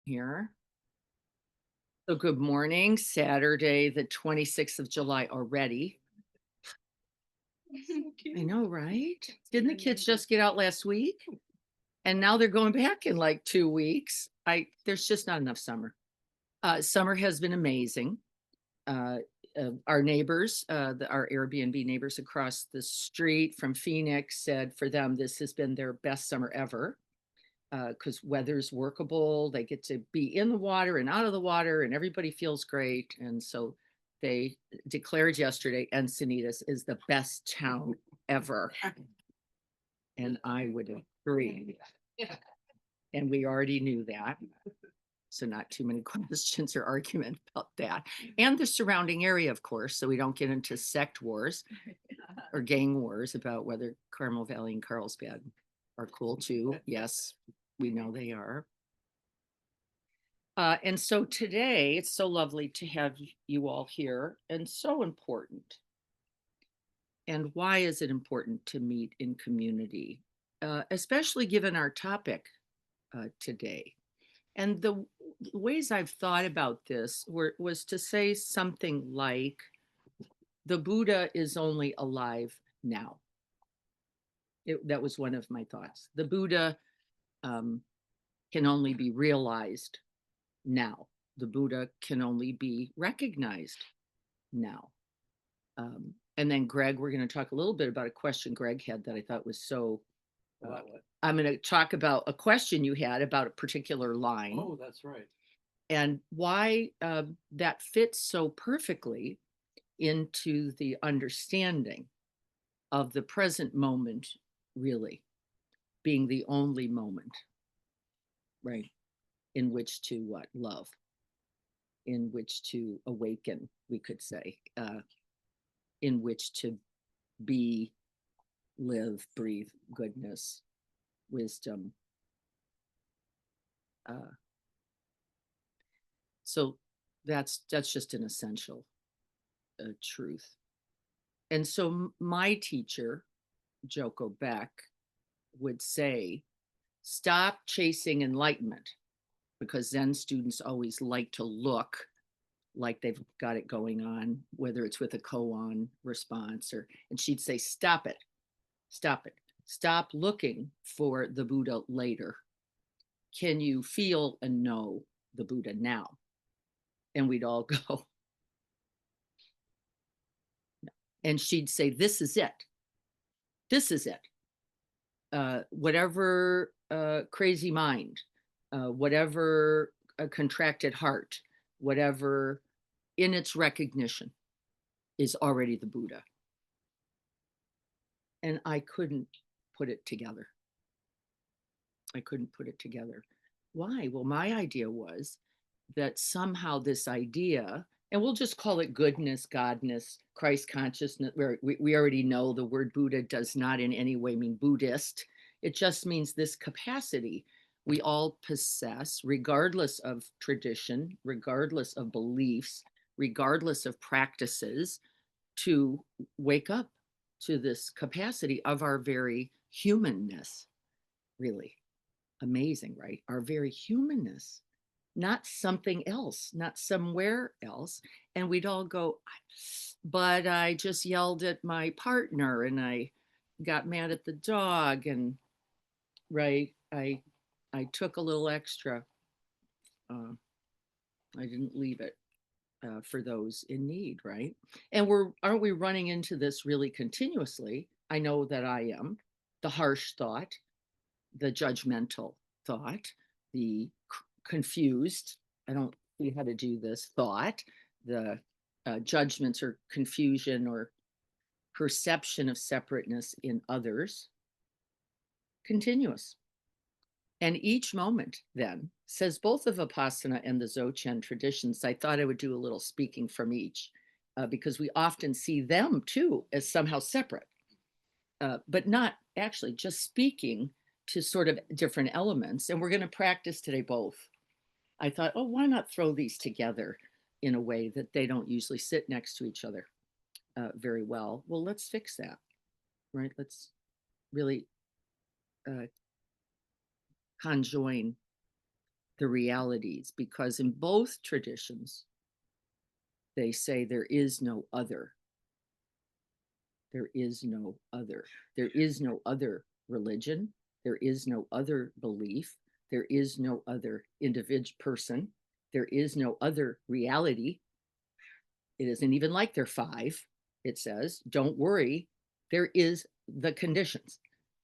Here. So good morning, Saturday, the 26th of July already. I know, right? Didn't the kids just get out last week? And now they're going back in like 2 weeks. There's just not enough summer. Summer has been amazing. Uh, our neighbors, our Airbnb neighbors across the street from Phoenix said for them, this has been their best summer ever. Because weather's workable. They get to be in the water and out of the water, and everybody feels great. And so they declared yesterday Encinitas is the best town ever. And I would agree. And we already knew that. So not too many questions or argument about that. And the surrounding area, of course, so we don't get into sect wars or gang wars about whether Carmel Valley and Carlsbad are cool too. Yes, we know they are. And so today, it's so lovely to have you all here and so important. And why is it important to meet in community, especially given our topic today? And the ways I've thought about this was to say something like, the Buddha is only alive now. That was one of my thoughts. The Buddha um, can only be realized now. The Buddha can only be recognized now. And then Greg, we're going to talk a little bit about a question Greg had that I thought was so. I'm going to talk about a question you had about a particular line. Oh, that's right. And why that fits so perfectly into the understanding of the present moment, really being the only moment, right, in which to love, in which to awaken, we could say, in which to be, live, breathe goodness, wisdom. Uh, so that's just an essential truth. And so my teacher, Joko Beck, would say, stop chasing enlightenment, because Zen students always like to look like they've got it going on, whether it's with a koan response and she'd say, stop it, stop it. Stop looking for the Buddha later. Can you feel and know the Buddha now? And we'd all go. And she'd say, this is it. This is it. Whatever crazy mind, whatever contracted heart, whatever in its recognition is already the Buddha. And I couldn't put it together. I couldn't put it together. Why? Well, my idea was that somehow this idea, and we'll just call it goodness, godness, Christ consciousness, where we already know the word Buddha does not in any way mean Buddhist. It just means this capacity we all possess, regardless of tradition, regardless of beliefs, regardless of practices, to wake up to this capacity of our very humanness. Really amazing, right? Our very humanness, not something else, not somewhere else. And we'd all go, but I just yelled at my partner and I got mad at the dog and right, I took a little extra. Uh, I didn't leave it for those in need, right? And aren't we running into this really continuously? I know that I am. The harsh thought, the judgmental thought, the confused, I don't see how to do this thought, the judgments or confusion or perception of separateness in others, continuous. And each moment then says both of Vipassana and the Dzogchen traditions. I thought I would do a little speaking from each because we often see them too as somehow separate, but not actually, just speaking to sort of different elements. And we're going to practice today both. I thought, oh, why not throw these together in a way that they don't usually sit next to each other very well? Well, let's fix that, right? Let's really conjoin the realities, because in both traditions, they say there is no other. There is no other. There is no other religion. There is no other belief. There is no other individual person. There is no other reality. It isn't even like they're five. It says, don't worry, there is the conditions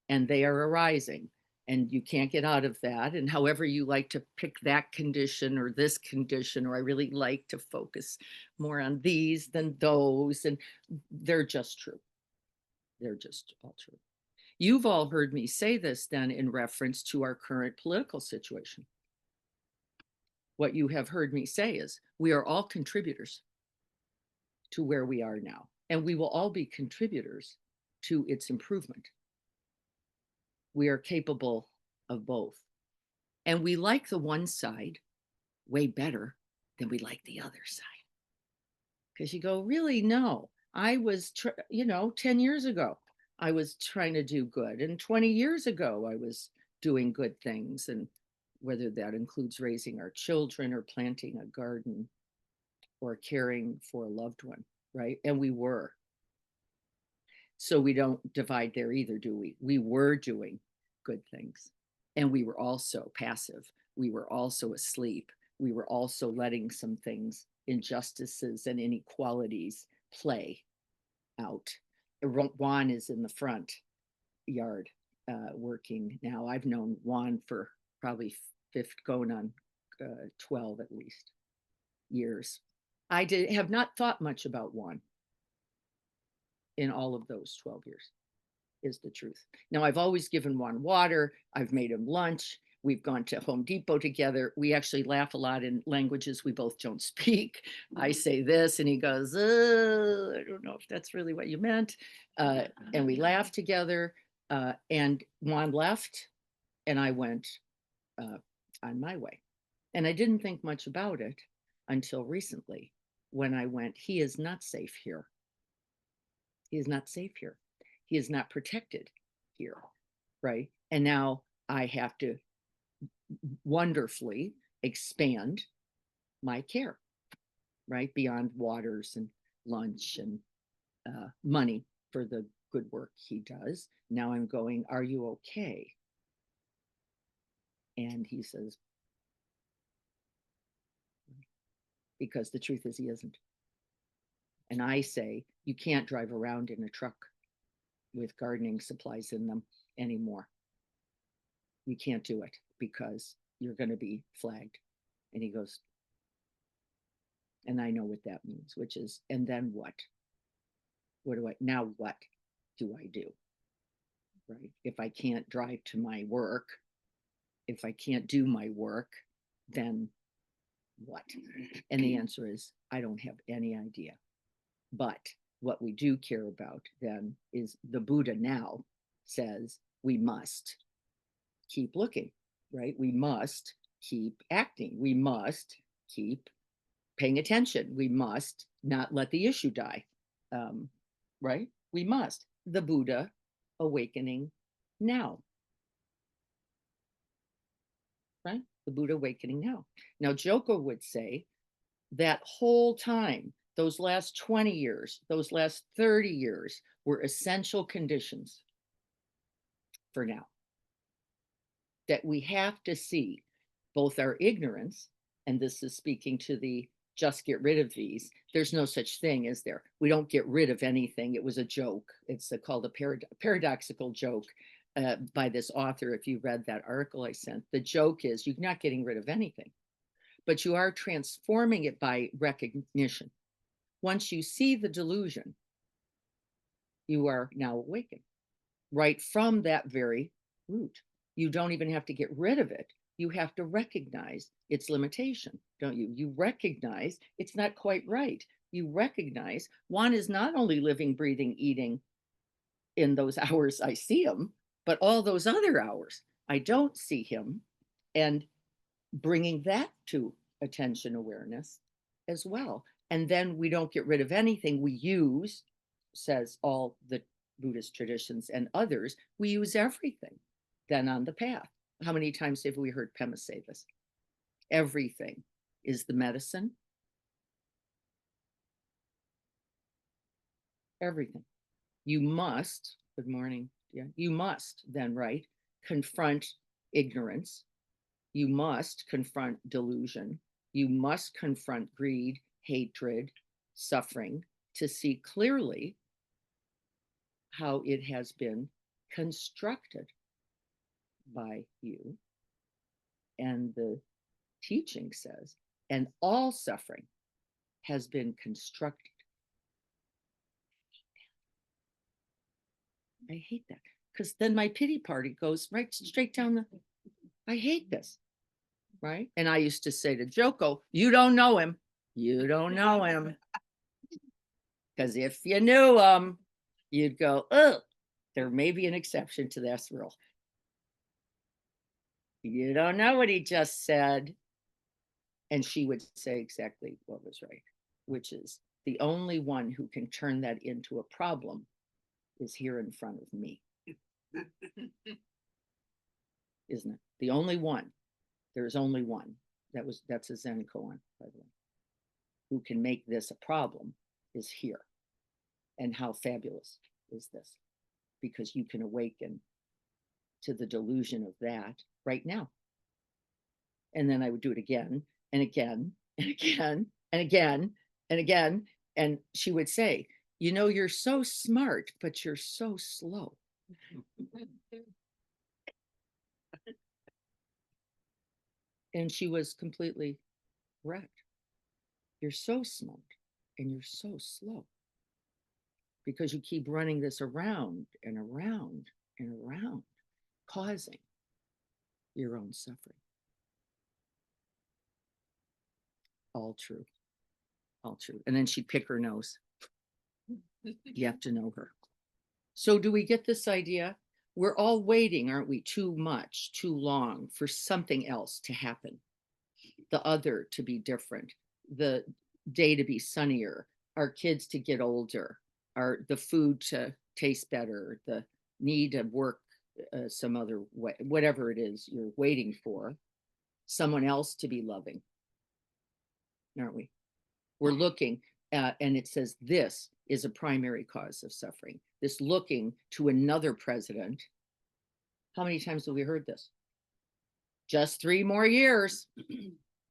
and they are arising and you can't get out of that. And however you like to pick that condition or this condition, or I really like to focus more on these than those, and they're just true. They're just all true. You've all heard me say this then in reference to our current political situation. What you have heard me say is we are all contributors to where we are now, and we will all be contributors to its improvement. We are capable of both. And we like the one side way better than we like the other side. Because you go, really? No, I was, 10 years ago, I was trying to do good. And 20 years ago, I was doing good things. And whether that includes raising our children or planting a garden or caring for a loved one, right? And we were. So we don't divide there either, do we? We were doing good things. And we were also passive. We were also asleep. We were also letting some things, injustices and inequalities, play out. Juan is in the front yard working now. I've known Juan for probably going on 12 at least years. I have not thought much about Juan in all of those 12 years, is the truth. Now, I've always given Juan water. I've made him lunch. We've gone to Home Depot together. We actually laugh a lot in languages we both don't speak. I say this and he goes, I don't know if that's really what you meant. And we laugh together. And Juan left and I went on my way. And I didn't think much about it until recently when I went, he is not safe here. He is not safe here. He is not protected here, right? And now I have to wonderfully expand my care, right? Beyond waters and lunch and money for the good work he does. Now I'm going, are you okay? And he says, because the truth is he isn't. And I say, you can't drive around in a truck with gardening supplies in them anymore. You can't do it because you're going to be flagged. And he goes, and I know what that means, which is, and then what? What do I do? Right? If I can't drive to my work, if I can't do my work, then what? And the answer is, I don't have any idea. But what we do care about then is the Buddha now says we must keep looking. right? We must keep acting. We must keep paying attention. We must not let the issue die, right? We must. The Buddha awakening now, right? The Buddha awakening now. Now, Joko would say that whole time, those last 20 years, those last 30 years were essential conditions for now. That we have to see both our ignorance, and this is speaking to the just get rid of these. There's no such thing as there. We don't get rid of anything. It was a joke. It's called a paradoxical joke by this author. If you read that article I sent, the joke is you're not getting rid of anything, but you are transforming it by recognition. Once you see the delusion, you are now awakened right from that very root. You don't even have to get rid of it. You have to recognize its limitation, don't you? You recognize it's not quite right. You recognize Juan is not only living, breathing, eating in those hours I see him, but all those other hours I don't see him, and bringing that to attention awareness as well. And then we don't get rid of anything. We use, says all the Buddhist traditions and others, we use everything then on the path. How many times have we heard Pema say this? Everything is the medicine. Everything. You must, good morning, yeah, you must then, right, confront ignorance. You must confront delusion. You must confront greed, hatred, suffering to see clearly how it has been constructed by you. And the teaching says, and all suffering has been constructed. I hate that because then my pity party goes right straight down the, I hate this, right? And I used to say to Joko, you don't know him. You don't know him. Because if you knew him, you'd go, oh, there may be an exception to this rule. You don't know what he just said. And she would say exactly what was right, which is the only one who can turn that into a problem is here in front of me. Isn't it? The only one. There's only one. That's a Zen koan, by the way. Who can make this a problem is here. And how fabulous is this? Because you can awaken to the delusion of that right now. And then I would do it again and again and again and again and again. And she would say, you know, you're so smart, but you're so slow. And she was completely correct. You're so smart and you're so slow because you keep running this around and around and around, causing your own suffering. All true. All true. And then she'd pick her nose. You have to know her. So do we get this idea? We're all waiting, aren't we, too much, too long for something else to happen, the other to be different, the day to be sunnier, our kids to get older, the food to taste better, the need to work some other way, whatever it is you're waiting for, someone else to be loving, aren't we? We're looking at, and it says this is a primary cause of suffering. This looking to another president. How many times have we heard this? Just 3 more years,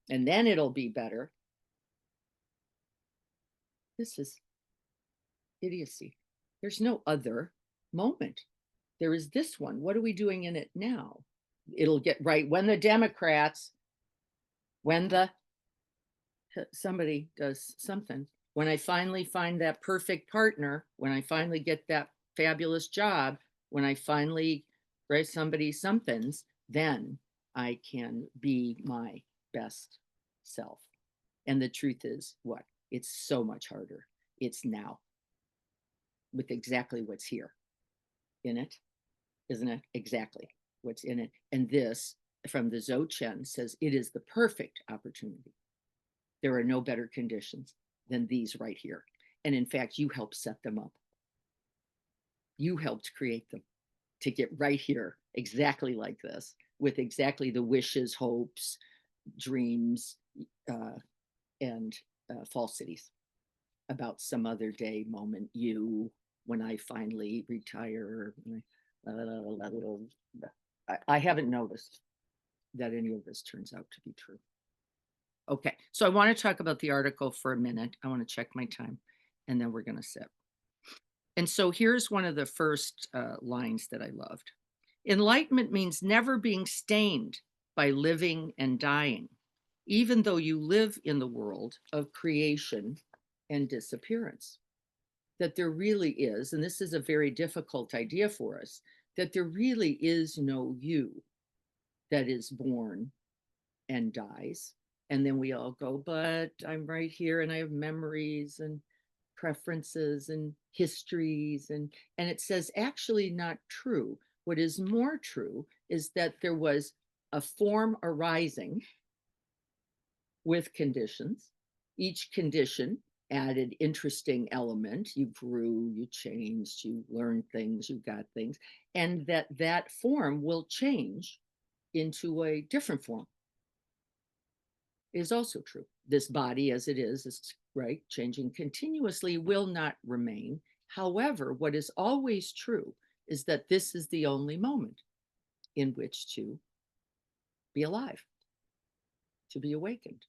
and then it'll be better. This is idiocy. There's no other moment. There is this one. What are we doing in it now? It'll get right when the Democrats, when somebody does something, when I finally find that perfect partner, when I finally get that fabulous job, when I finally write somebody somethings, then I can be my best self. And the truth is what? It's so much harder. It's now with exactly what's here in it, isn't it? Exactly what's in it. And this from the Dzogchen says it is the perfect opportunity. There are no better conditions than these right here. And in fact, you helped set them up. You helped create them to get right here, exactly like this, with exactly the wishes, hopes, dreams, and falsities about some other day, moment, when I finally retire. I haven't noticed that any of this turns out to be true. Okay, so I want to talk about the article for a minute. I want to check my time, and then we're going to sit. And so here's one of the first lines that I loved. Enlightenment means never being stained by living and dying, even though you live in the world of creation and disappearance. That there really is, and this is a very difficult idea for us, that there really is no you that is born and dies. And then we all go, but I'm right here and I have memories and preferences and histories. And it says actually not true. What is more true is that there was a form arising with conditions. Each condition added interesting element. You grew, you changed, you learned things, you got things, and that form will change into a different form is also true. This body as it is right, changing continuously, will not remain. However, what is always true is that this is the only moment in which to be alive, to be awakened,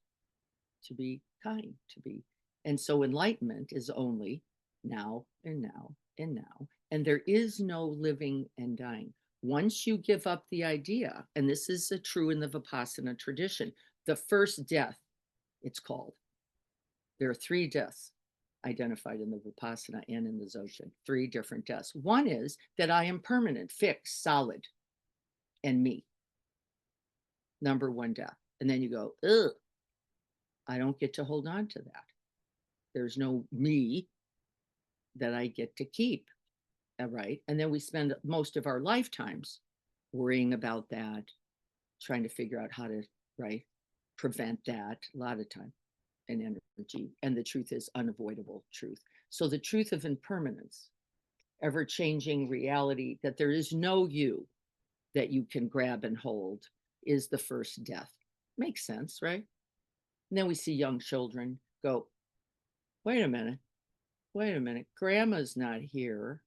to be kind, to be. And so enlightenment is only now and now and now. And there is no living and dying. Once you give up the idea, and this is true in the Vipassana tradition, the first death, it's called. There are 3 deaths identified in the Vipassana and in the Dzogchen, 3 different deaths. One is that I am permanent, fixed, solid, and me. Number 1 death. And then you go, ugh, I don't get to hold on to that. There's no me that I get to keep. Right. And then we spend most of our lifetimes worrying about that, trying to figure out how to, right, prevent that a lot of time and energy. And the truth is unavoidable truth. So the truth of impermanence, ever changing reality, that there is no you that you can grab and hold, is the first death. Makes sense, right? And then we see young children go, wait a minute, grandma's not here.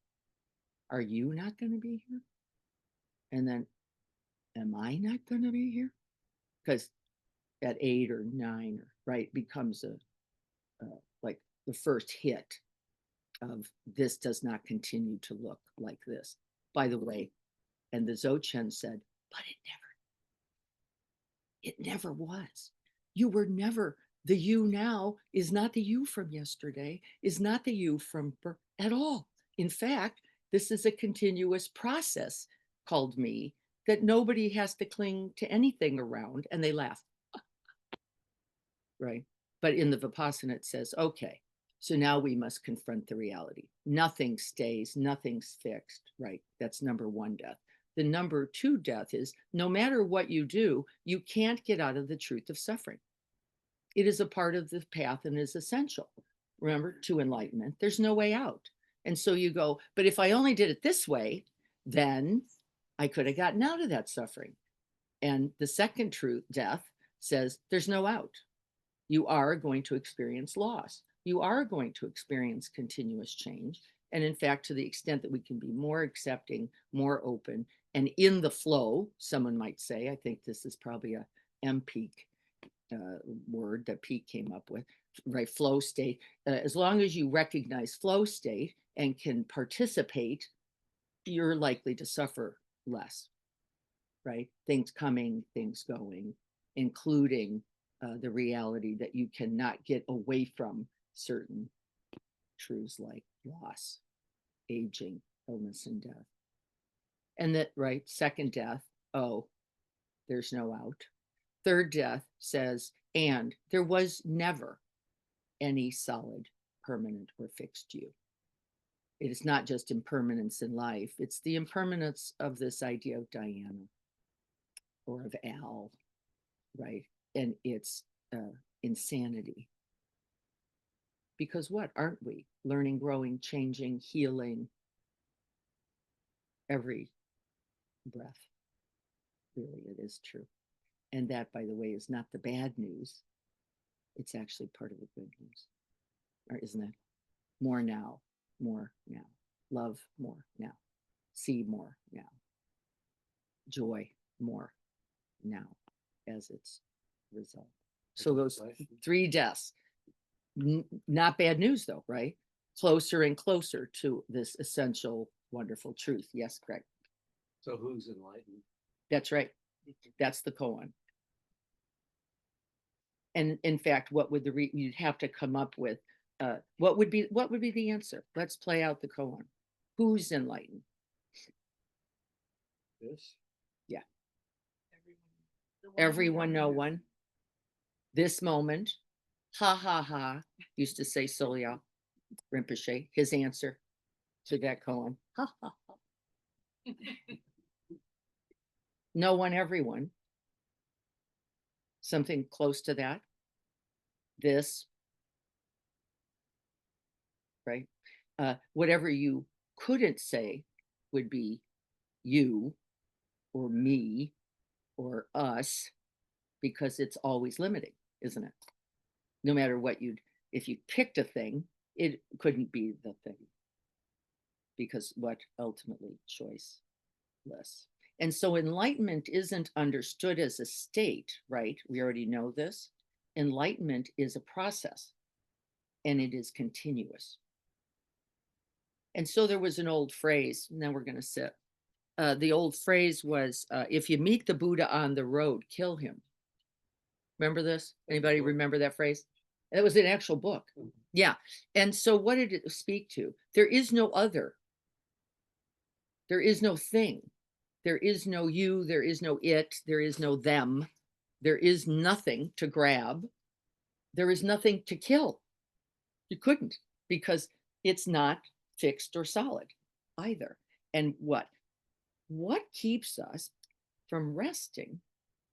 Are you not going to be here? And then, am I not going to be here? Because at 8 or 9, right, becomes like the first hit of this does not continue to look like this. By the way, and the Dzogchen said, but it never was. You were never, the you now is not the you from yesterday, is not the you from birth at all. In fact, this is a continuous process called me that nobody has to cling to anything around, and they laugh. Right? But in the Vipassana, it says, okay, so now we must confront the reality. Nothing stays, nothing's fixed, right? That's number 1 death. The number 2 death is no matter what you do, you can't get out of the truth of suffering. It is a part of the path and is essential. Remember, to enlightenment, there's no way out. And so you go, but if I only did it this way, then I could have gotten out of that suffering. And the second truth, death, says there's no out. You are going to experience loss. You are going to experience continuous change. And in fact, to the extent that we can be more accepting, more open, and in the flow, someone might say, I think this is probably a MPeak word that Peak came up with, right? Flow state. As long as you recognize flow state and can participate, you're likely to suffer less, right? Things coming, things going, including the reality that you cannot get away from certain truths like loss, aging, illness, and death. And that, right, second death, oh, there's no out. Third death says, and there was never any solid, permanent, or fixed you. It is not just impermanence in life, it's the impermanence of this idea of Diana. or of Al, right? And it's insanity. Because what aren't we? Learning, growing, changing, healing every breath. Really, it is true. And that, by the way, is not the bad news. It's actually part of the good news. Or isn't it? More now, more now. Love more now. See more now. Joy more now as its result. So those 3 deaths, not bad news though, right? Closer and closer to this essential, wonderful truth. Yes, Craig. So who's enlightened? That's right. That's the koan. And in fact, what would you'd have to come up with? What would be the answer? Let's play out the koan. Who's enlightened? This? Yeah. Everyone, no one. This moment. Ha ha ha. Used to say Solia Rinpoche. His answer to that koan. Ha ha ha. No one, everyone. Something close to that. This. Right. Whatever you couldn't say would be you or me or us, because it's always limiting, isn't it? No matter what if you picked a thing, it couldn't be the thing, because what ultimately choiceless. And so enlightenment isn't understood as a state, right? We already know this. Enlightenment is a process, and it is continuous. And so there was an old phrase, now we're going to sit. The old phrase was, if you meet the Buddha on the road, kill him. Remember this? Anybody remember that phrase? That was an actual book. Yeah. And so what did it speak to? There is no other. There is no thing. There is no you. There is no it. There is no them. There is nothing to grab. There is nothing to kill. You couldn't, because it's not fixed or solid either. And what keeps us from resting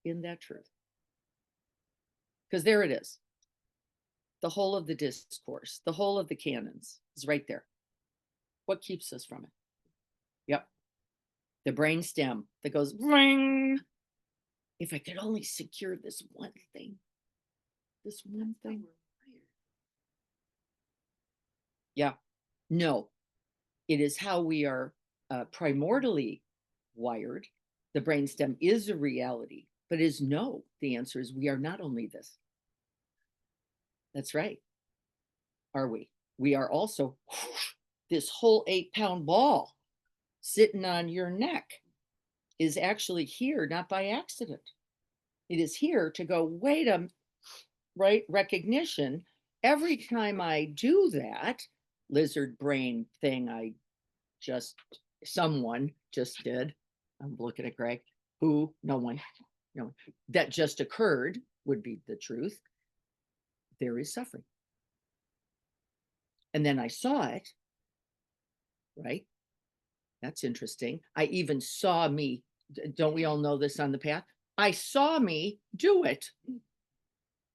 in that truth? Because there it is. The whole of the discourse, the whole of the canons is right there. What keeps us from it? Yep. The brain stem that goes, ring. If I could only secure this one thing. This one thing. Yeah. No. It is how we are primordially wired. The brainstem is a reality, but is no. The answer is we are not only this. That's right. Are we? We are also this whole 8-pound ball sitting on your neck is actually here, not by accident. It is here to go, wait a right recognition. Every time I do that lizard brain thing, someone just did. I'm looking at Greg, who, no one, that just occurred would be the truth. There is suffering. And then I saw it, right? That's interesting. I even saw me, don't we all know this on the path? I saw me do it.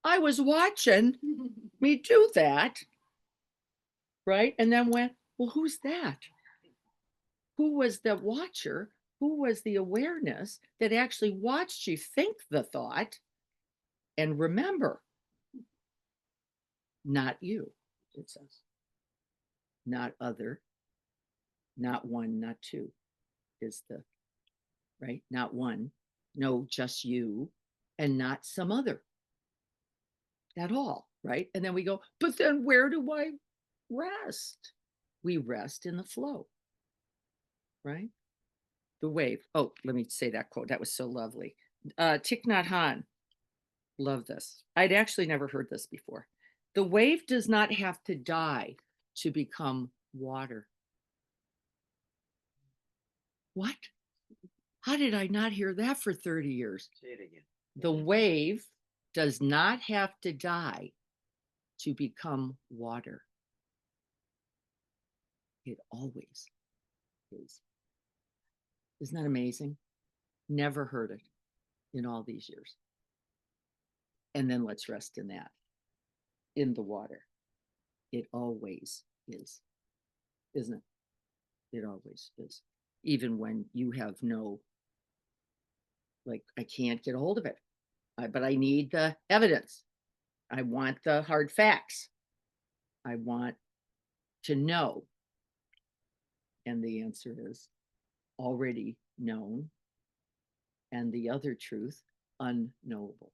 I was watching me do that, right? And then went, well, who's that? Who was the watcher? Who was the awareness that actually watched you think the thought and remember? Not you, it says. Not other, not one, not two is the, right? Not one, no, just you, and not some other at all, right? And then we go, but then where do I rest? We rest in the flow, right? The wave. Oh, let me say that quote. That was so lovely. Thich Nhat Hanh. Love this. I'd actually never heard this before. The wave does not have to die to become water. What? How did I not hear that for 30 years? Say it again. The wave does not have to die to become water. It always is. Isn't that amazing? Never heard it in all these years. And then let's rest in that, in the water. It always is, isn't it? It always is. Even when you have no, like, I can't get a hold of it, but I need the evidence. I want the hard facts. I want to know. And the answer is already known. And the other truth, unknowable.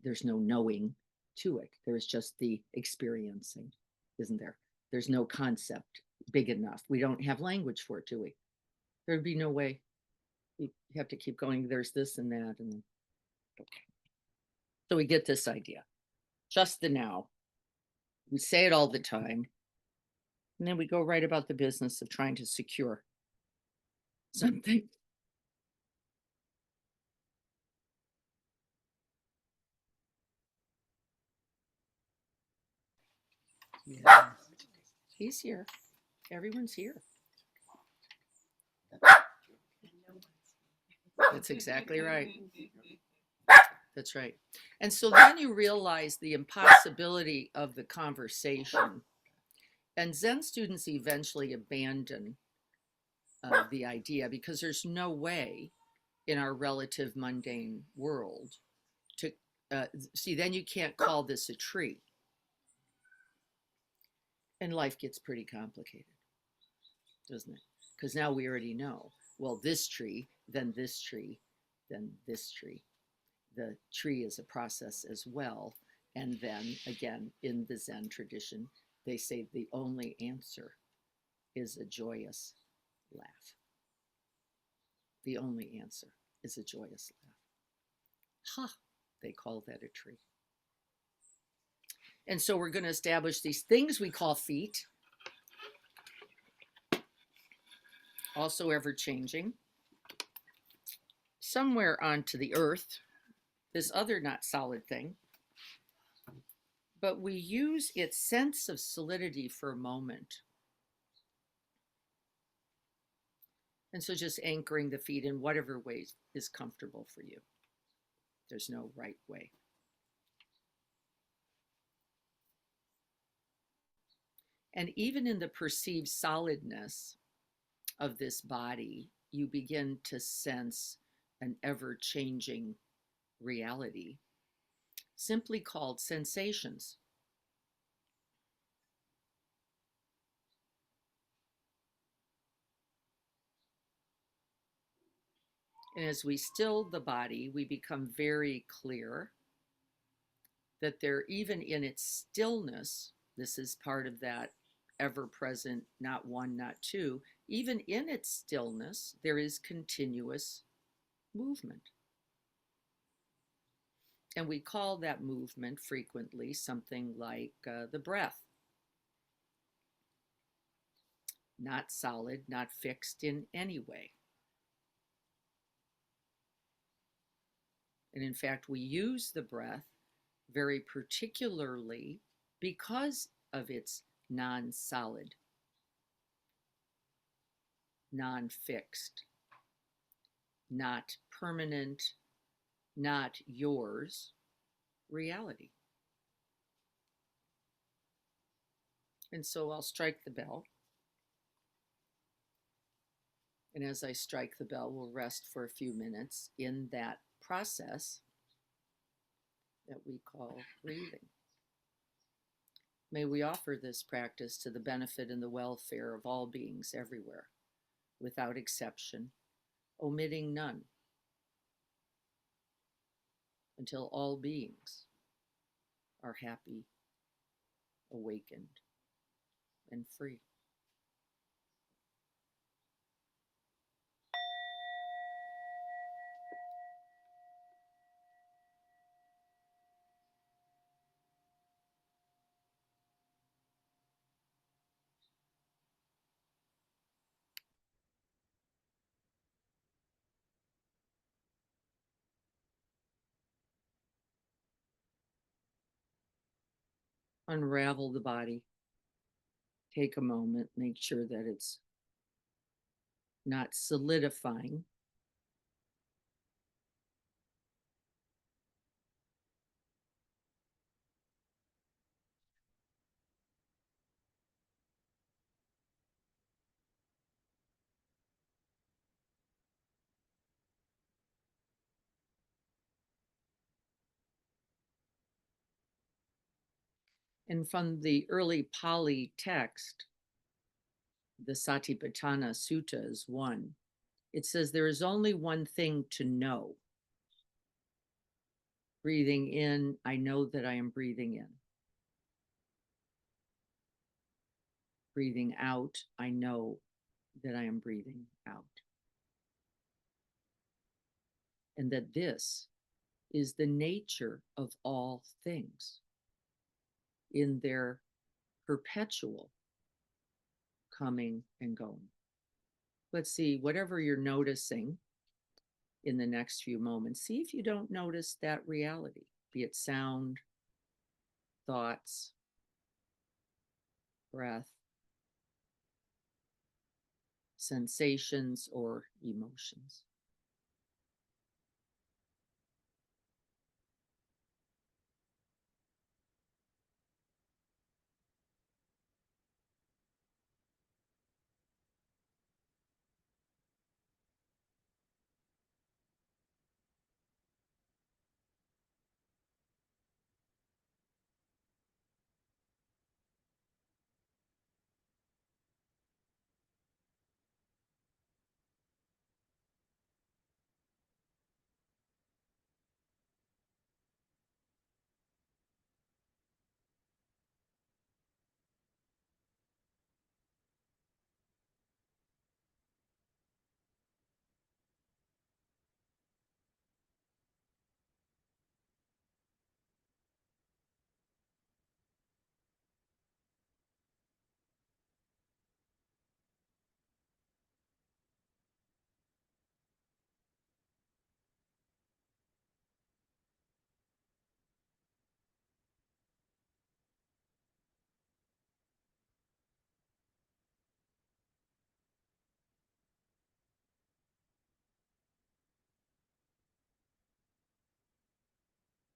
There's no knowing to it. There's just the experiencing, isn't there? There's no concept big enough. We don't have language for it, do we? There'd be no way. You have to keep going. There's this and that. And okay. So we get this idea. Just the now. We say it all the time. And then we go right about the business of trying to secure something. Yeah. He's here. Everyone's here. That's exactly right. That's right. And so then you realize the impossibility of the conversation. And Zen students eventually abandon the idea because there's no way in our relative mundane world to see, then you can't call this a tree. And life gets pretty complicated, doesn't it? Because now we already know, well, this tree, then this tree, then this tree. The tree is a process as well. And then again, in the Zen tradition, they say the only answer is a joyous laugh. The only answer is a joyous laugh. Ha! They call that a tree. And so we're going to establish these things we call feet, also ever changing, somewhere onto the earth, this other not solid thing. But we use its sense of solidity for a moment. And so just anchoring the feet in whatever way is comfortable for you. There's no right way. And even in the perceived solidness of this body, you begin to sense an ever-changing reality, simply called sensations. And as we still the body, we become very clear that there, even in its stillness, this is part of that ever-present, not one, not two, even in its stillness, there is continuous movement. And we call that movement frequently something like the breath. Not solid, not fixed in any way. And in fact, we use the breath very particularly because of its non-solid, non-fixed, not permanent, not yours reality. And so I'll strike the bell. And as I strike the bell, we'll rest for a few minutes in that process that we call breathing. May we offer this practice to the benefit and the welfare of all beings everywhere, without exception, omitting none, until all beings are happy, awakened, and free. Unravel the body. Take a moment, make sure that it's not solidifying, And from the early Pali text, the Satipatthana Sutta is one. It says there is only one thing to know. Breathing in, I know that I am breathing in. Breathing out, I know that I am breathing out. And that this is the nature of all things in their perpetual coming and going. Let's see, whatever you're noticing in the next few moments, see if you don't notice that reality, be it sound, thoughts, breath, sensations, or emotions.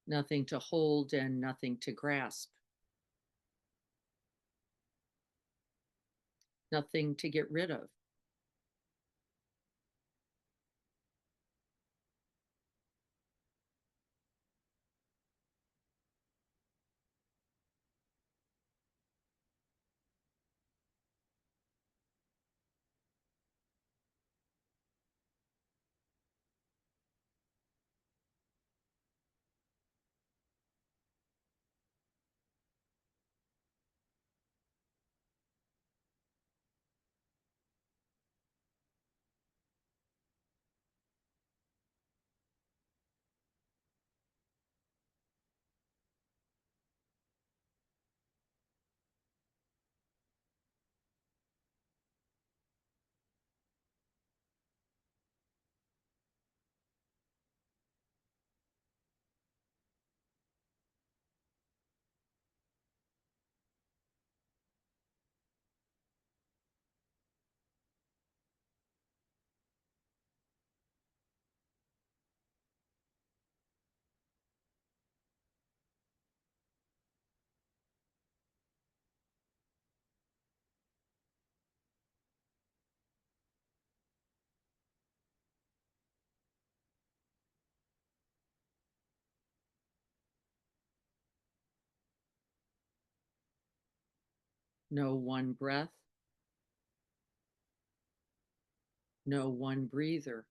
Nothing to hold and nothing to grasp. Nothing to get rid of. No one breath, no one breather.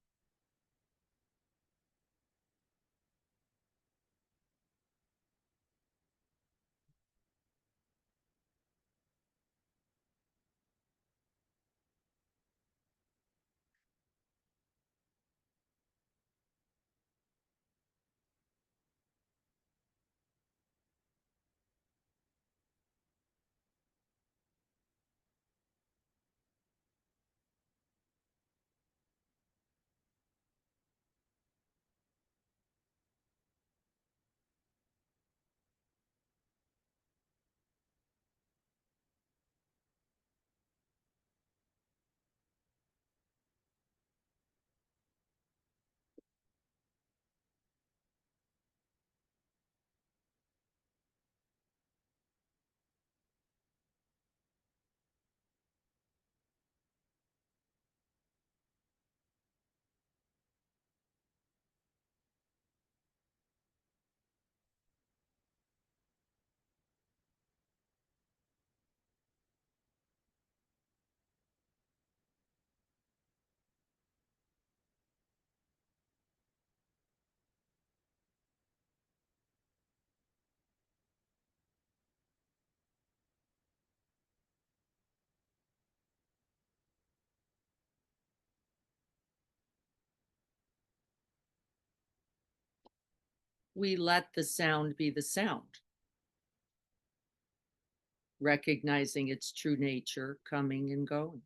We let the sound be the sound, recognizing its true nature, coming and going.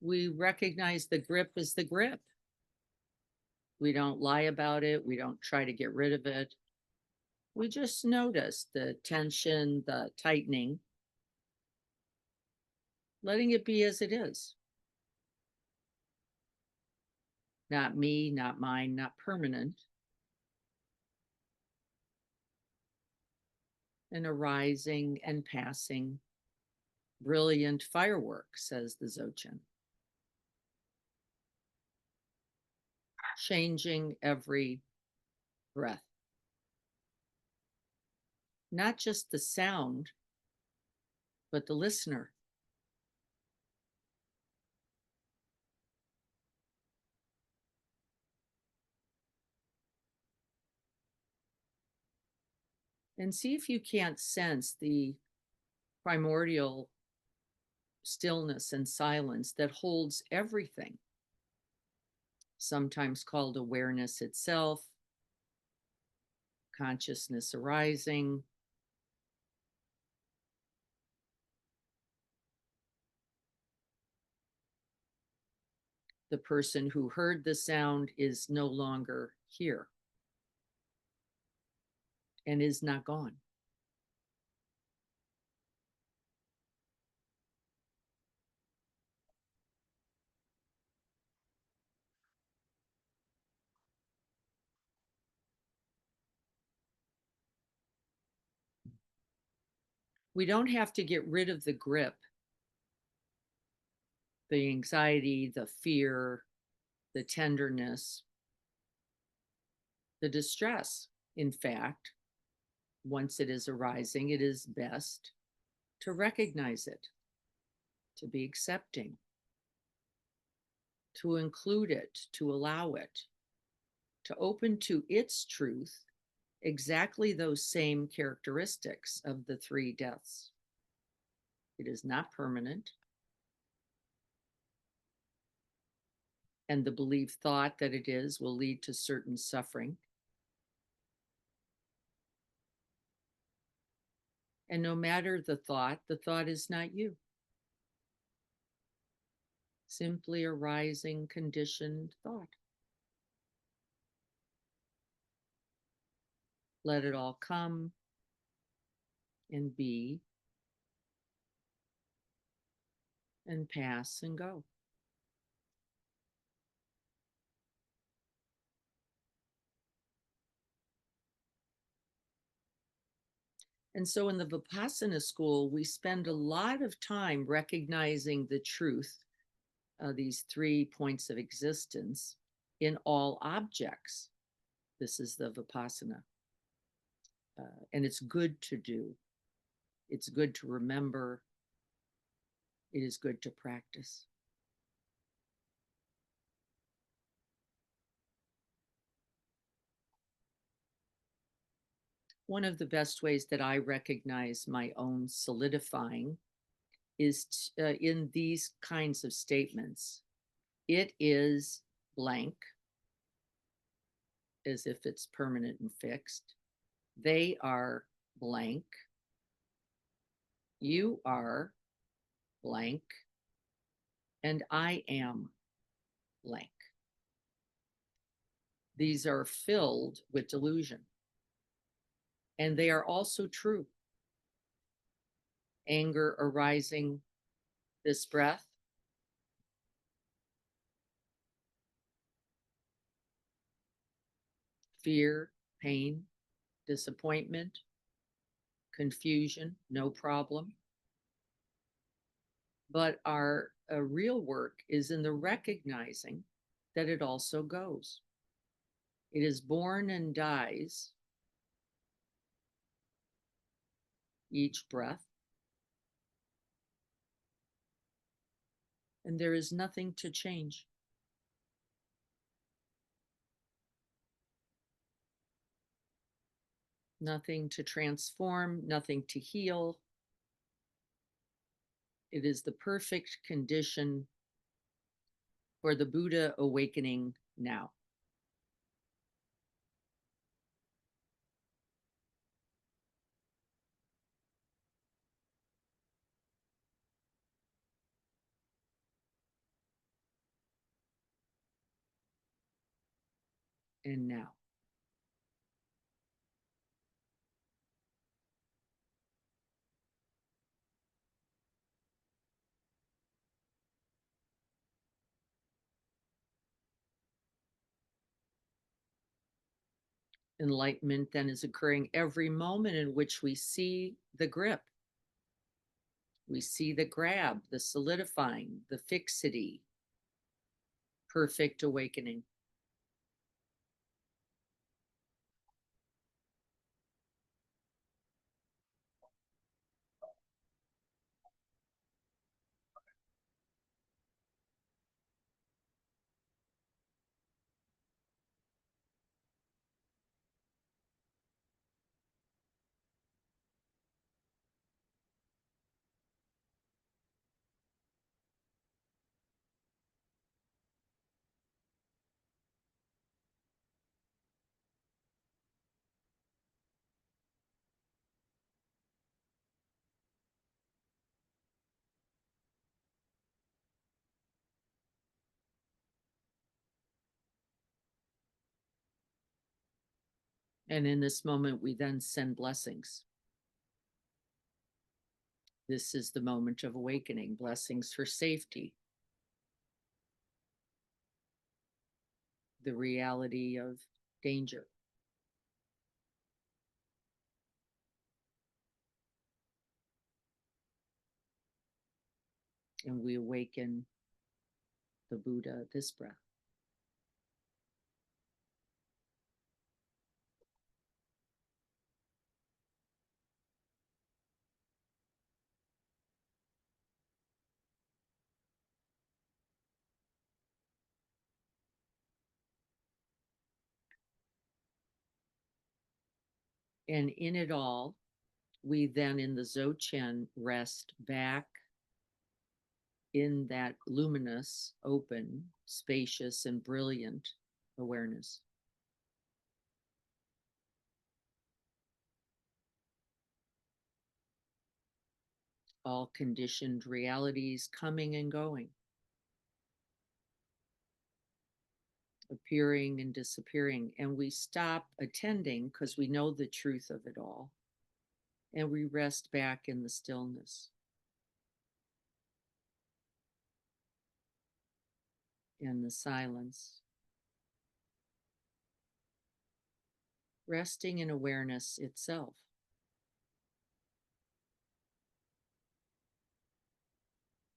We recognize the grip as the grip. We don't lie about it. We don't try to get rid of it. We just notice the tension, the tightening, letting it be as it is. Not me, not mine, not permanent. An arising and passing, brilliant firework, says the Dzogchen. Changing every breath. Not just the sound, but the listener. And see if you can't sense the primordial stillness and silence that holds everything, sometimes called awareness itself, consciousness arising. The person who heard the sound is no longer here and is not gone. We don't have to get rid of the grip, the anxiety, the fear, the tenderness, the distress. In fact, once it is arising, it is best to recognize it, to be accepting, to include it, to allow it, to open to its truth exactly those same characteristics of the three deaths. It is not permanent. And the believed thought that it is will lead to certain suffering. And no matter the thought is not you. Simply a rising conditioned thought. Let it all come and be and pass and go. And so in the Vipassana school, we spend a lot of time recognizing the truth, these 3 points of existence in all objects. This is the Vipassana. And it's good to do. It's good to remember. It is good to practice. One of the best ways that I recognize my own solidifying is in these kinds of statements. It is blank, as if it's permanent and fixed. They are blank. You are blank. And I am blank. These are filled with delusion. And they are also true. Anger arising this breath. Fear, pain, disappointment, confusion, no problem. But our real work is in the recognizing that it also goes. It is born and dies each breath. And there is nothing to change. Nothing to transform, nothing to heal. It is the perfect condition for the Buddha awakening now. And now. Enlightenment then is occurring every moment in which we see the grip. We see the grab, the solidifying, the fixity. Perfect awakening. And in this moment, we then send blessings. This is the moment of awakening, blessings for safety, the reality of danger. And we awaken the Buddha this breath. And in it all, we then in the Dzogchen rest back in that luminous, open, spacious, and brilliant awareness. All conditioned realities coming and going, appearing and disappearing. And we stop attending because we know the truth of it all. And we rest back in the stillness. In the silence. Resting in awareness itself.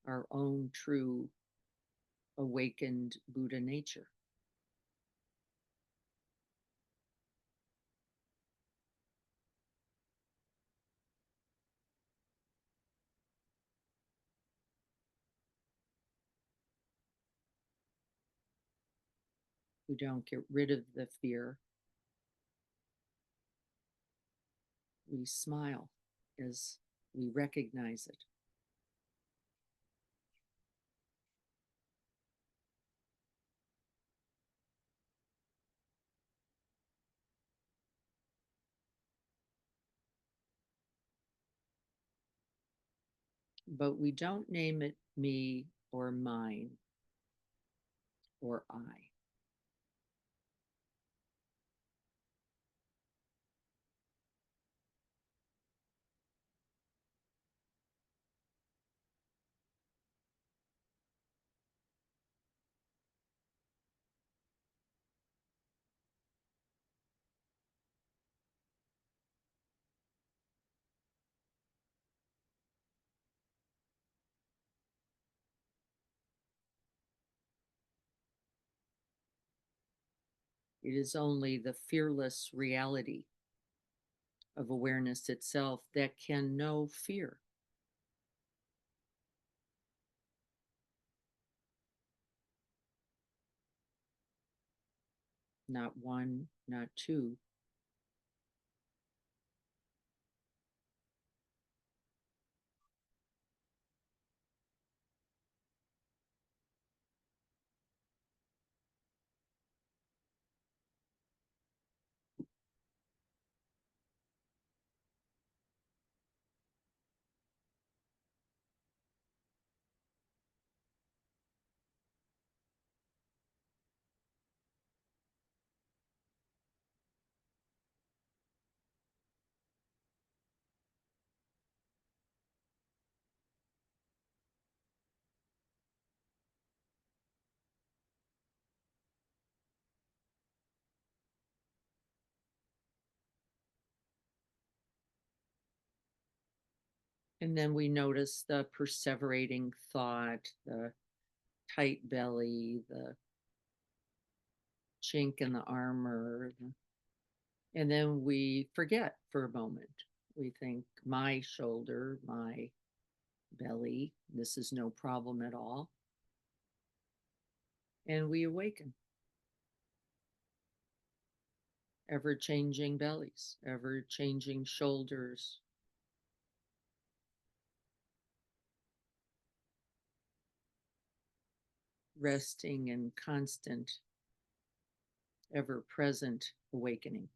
Our own true awakened Buddha nature. We don't get rid of the fear. We smile as we recognize it. But we don't name it me or mine or I. It is only the fearless reality of awareness itself that can know fear. Not one, not two. And then we notice the perseverating thought, the tight belly, the chink in the armor. And then we forget for a moment. We think, my shoulder, my belly, this is no problem at all. And we awaken. Ever changing bellies, ever changing shoulders. Resting in constant, ever present awakening.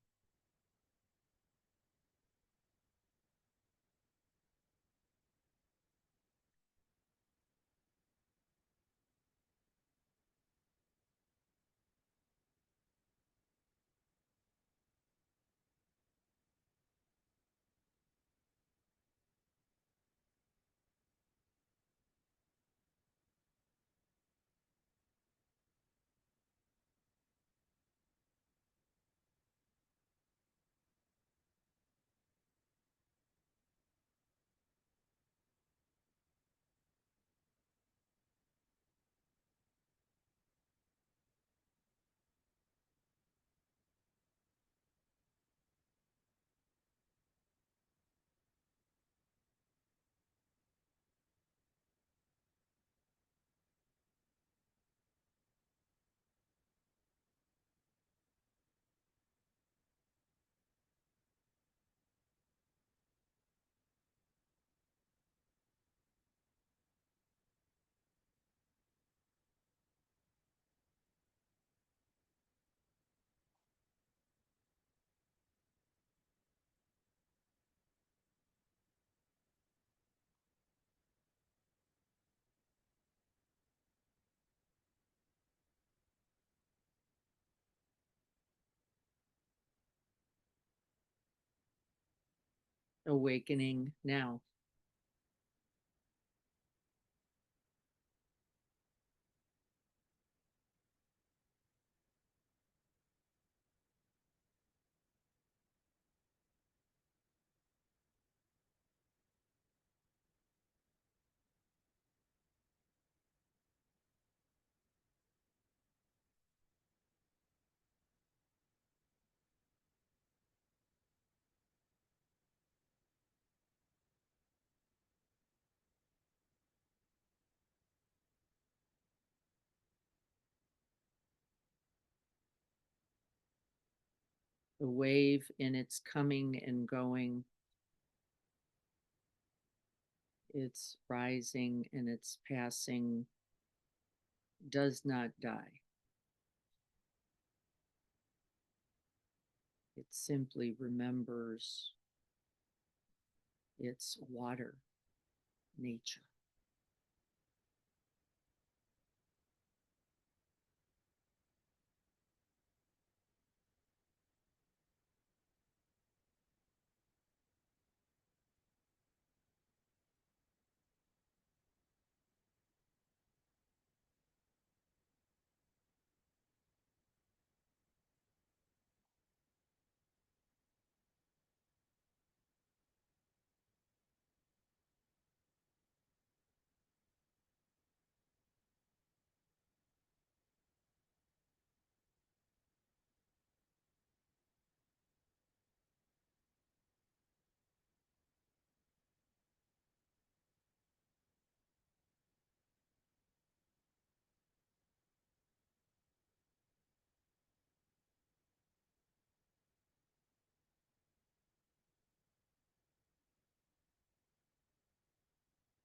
Awakening now. The wave in its coming and going, its rising and its passing does not die. It simply remembers its water nature.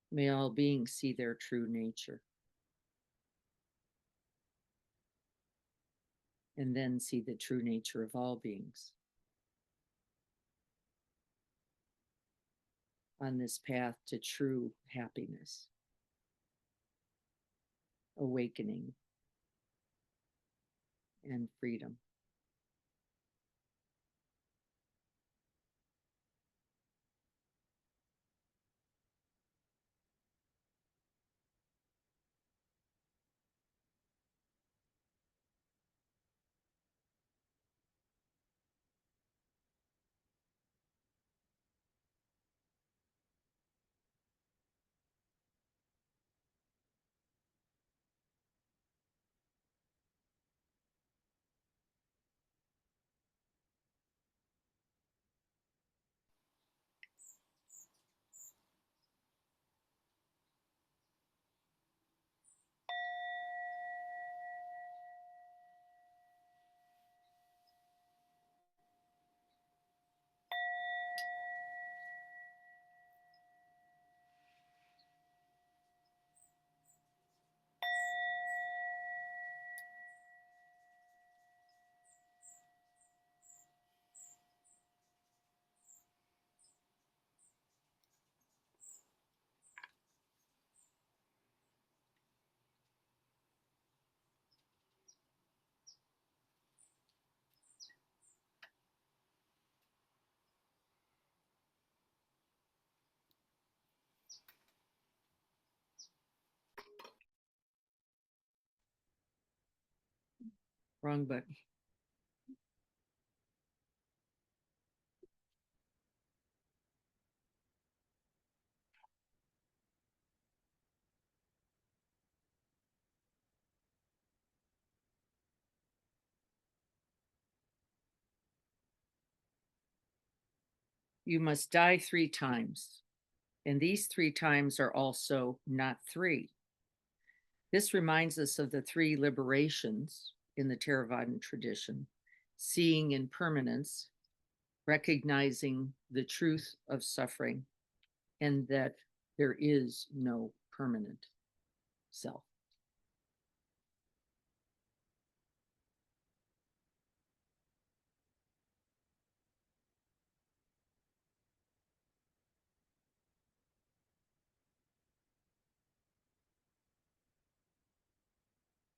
May all beings see their true nature and then see the true nature of all beings. On this path to true happiness, awakening, and freedom. Wrong button. You must die 3 times, and these 3 times are also not three. This reminds us of the 3 liberations in the Theravadan tradition: seeing impermanence, recognizing the truth of suffering, and that there is no permanent self.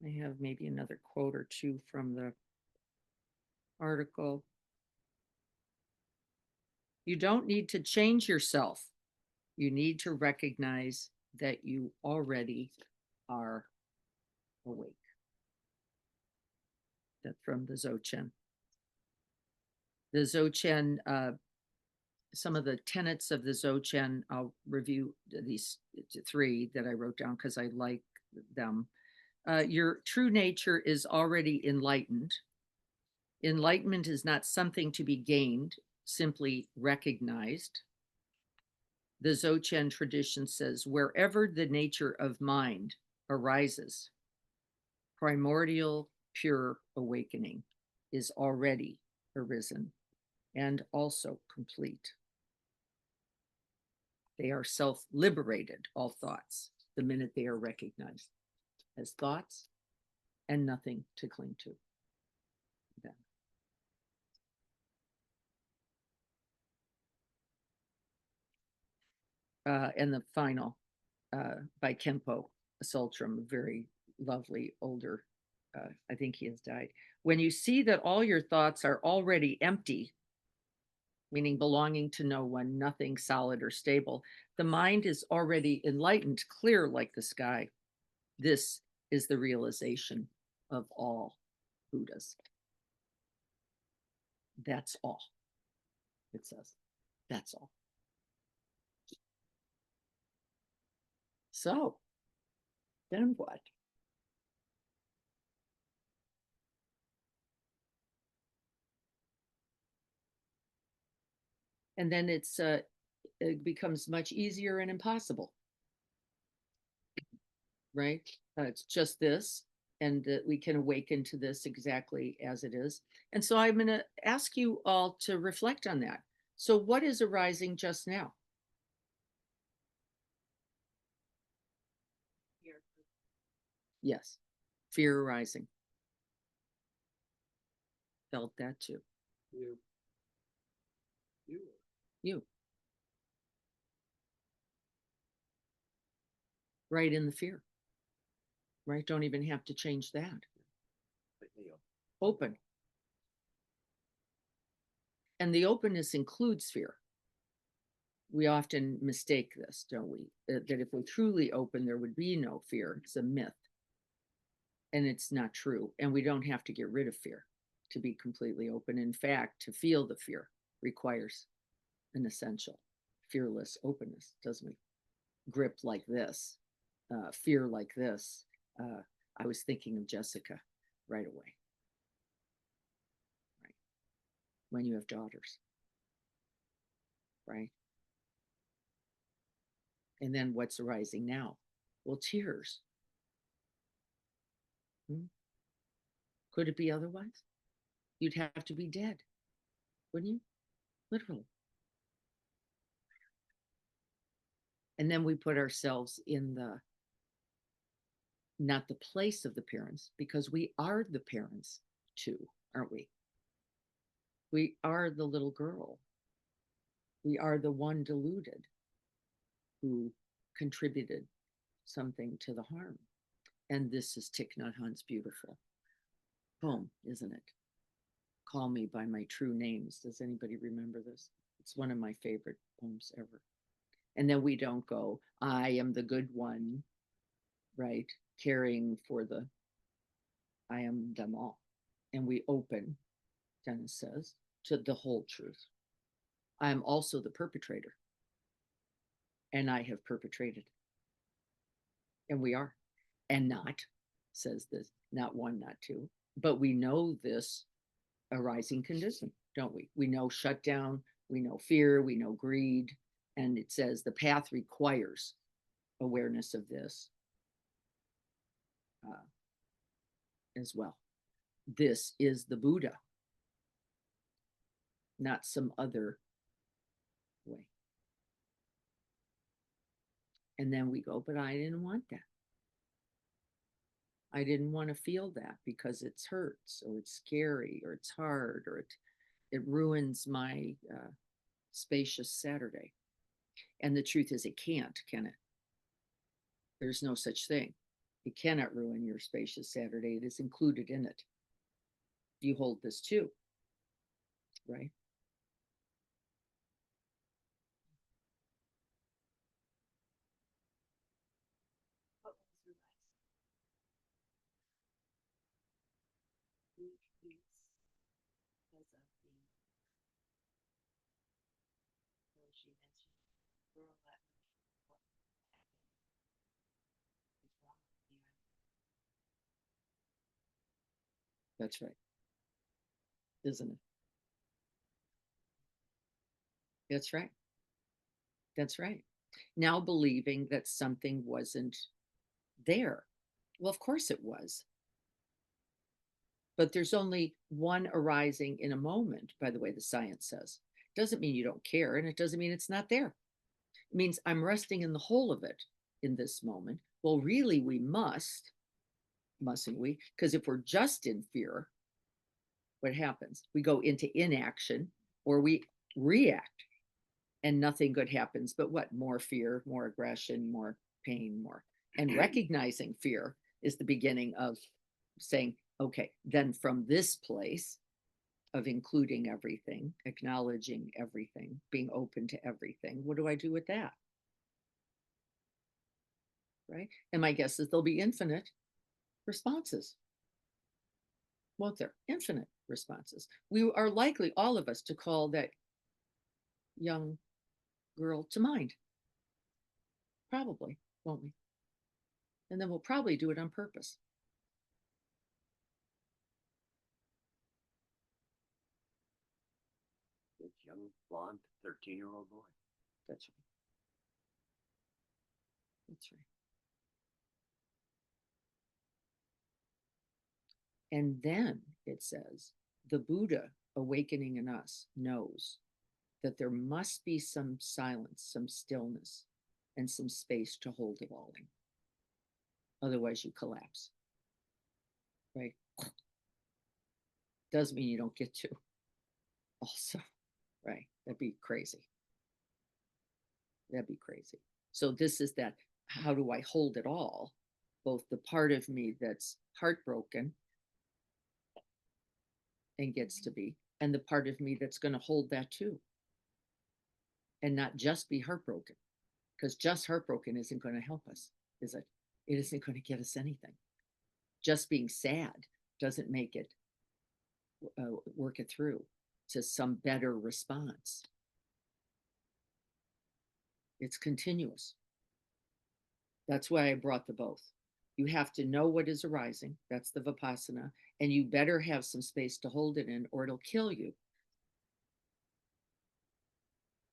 I have maybe another quote or two from the article. You don't need to change yourself. You need to recognize that you already are awake. That from the Dzogchen. The Dzogchen, some of the tenets of the Dzogchen, I'll review these 3 that I wrote down because I like them. Your true nature is already enlightened. Enlightenment is not something to be gained, simply recognized. The Dzogchen tradition says, wherever the nature of mind arises, primordial pure awakening is already arisen and also complete. They are self-liberated, all thoughts, the minute they are recognized as thoughts and nothing to cling to. Then. And the final by Khenpo Sultram, very lovely older, I think he has died. When you see that all your thoughts are already empty, meaning belonging to no one, nothing solid or stable, the mind is already enlightened, clear like the sky. This is the realization of all Buddhas. That's all. It says, that's all. So, then what? And then it becomes much easier and impossible, right? It's just this, and we can awaken to this exactly as it is. And so I'm going to ask you all to reflect on that. So what is arising just now? Yes, fear arising. Felt that too. You. You. You. Right in the fear. Right? Don't even have to change that. Open. And the openness includes fear. We often mistake this, don't we? That if we're truly open, there would be no fear. It's a myth. And it's not true. And we don't have to get rid of fear to be completely open. In fact, to feel the fear requires an essential fearless openness, doesn't it? Grip like this, fear like this. I was thinking of Jessica right away. Right. When you have daughters. Right. And then what's arising now? Well, tears. Could it be otherwise? You'd have to be dead, wouldn't you? Literally. And then we put ourselves in the, not the place of the parents, because we are the parents too, aren't we? We are the little girl. We are the one deluded who contributed something to the harm. And this is Thich Nhat Hanh's beautiful poem, isn't it? Call Me by My True Names. Does anybody remember this? It's one of my favorite poems ever. And then we don't go, I am the good one, right? Caring for the, I am them all. and we open, Dennis says, to the whole truth. I am also the perpetrator, and I have perpetrated. And we are, and not, says this, not one, not two, but we know this arising condition, don't we? We know shutdown, we know fear, we know greed, and it says the path requires awareness of this as well. This is the Buddha, not some other way. And then we go, but I didn't want that. I didn't want to feel that because it hurts or it's scary or it's hard or it ruins my spacious Saturday. And the truth is, it can't, can it? There's no such thing. It cannot ruin your spacious Saturday. It is included in it. You hold this too, right? That's right. Isn't it? That's right. That's right. Now believing that something wasn't there. Well, of course it was. But there's only one arising in a moment, by the way, the science says. Doesn't mean you don't care, and it doesn't mean it's not there. It means I'm resting in the whole of it in this moment. Well, really, we mustn't we? Because if we're just in fear, what happens? We go into inaction or we react and nothing good happens. But what? More fear, more aggression, more pain, more. And recognizing fear is the beginning of saying, okay, then from this place of including everything, acknowledging everything, being open to everything, what do I do with that? Right? And my guess is there'll be infinite responses. Won't there? Infinite responses. We are likely, all of us, to call that young girl to mind. Probably, won't we? And then we'll probably do it on purpose. This young blonde 13-year-old boy. That's right. That's right. And then it says, the Buddha awakening in us knows that there must be some silence, some stillness, and some space to hold it all in. Otherwise, you collapse. Right? Doesn't mean you don't get to. Also, right? That'd be crazy. That'd be crazy. So, this is that how do I hold it all? Both the part of me that's heartbroken and gets to be, and the part of me that's going to hold that too. And not just be heartbroken, because just heartbroken isn't going to help us, is it? It isn't going to get us anything. Just being sad doesn't make it work it through to some better response. It's continuous. That's why I brought the both. You have to know what is arising. That's the Vipassana. And you better have some space to hold it in, or it'll kill you.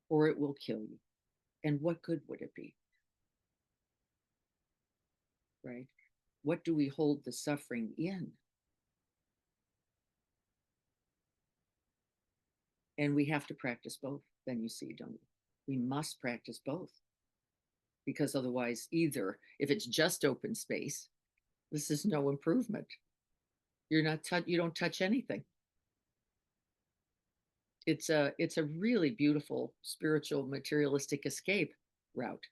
Or it will kill you. And what good would it be? Right? What do we hold the suffering in? And we have to practice both. Then you see, don't we? We must practice both. Because otherwise, either if it's just open space, this is no improvement. You're not you don't touch anything. It's a really beautiful spiritual materialistic escape route.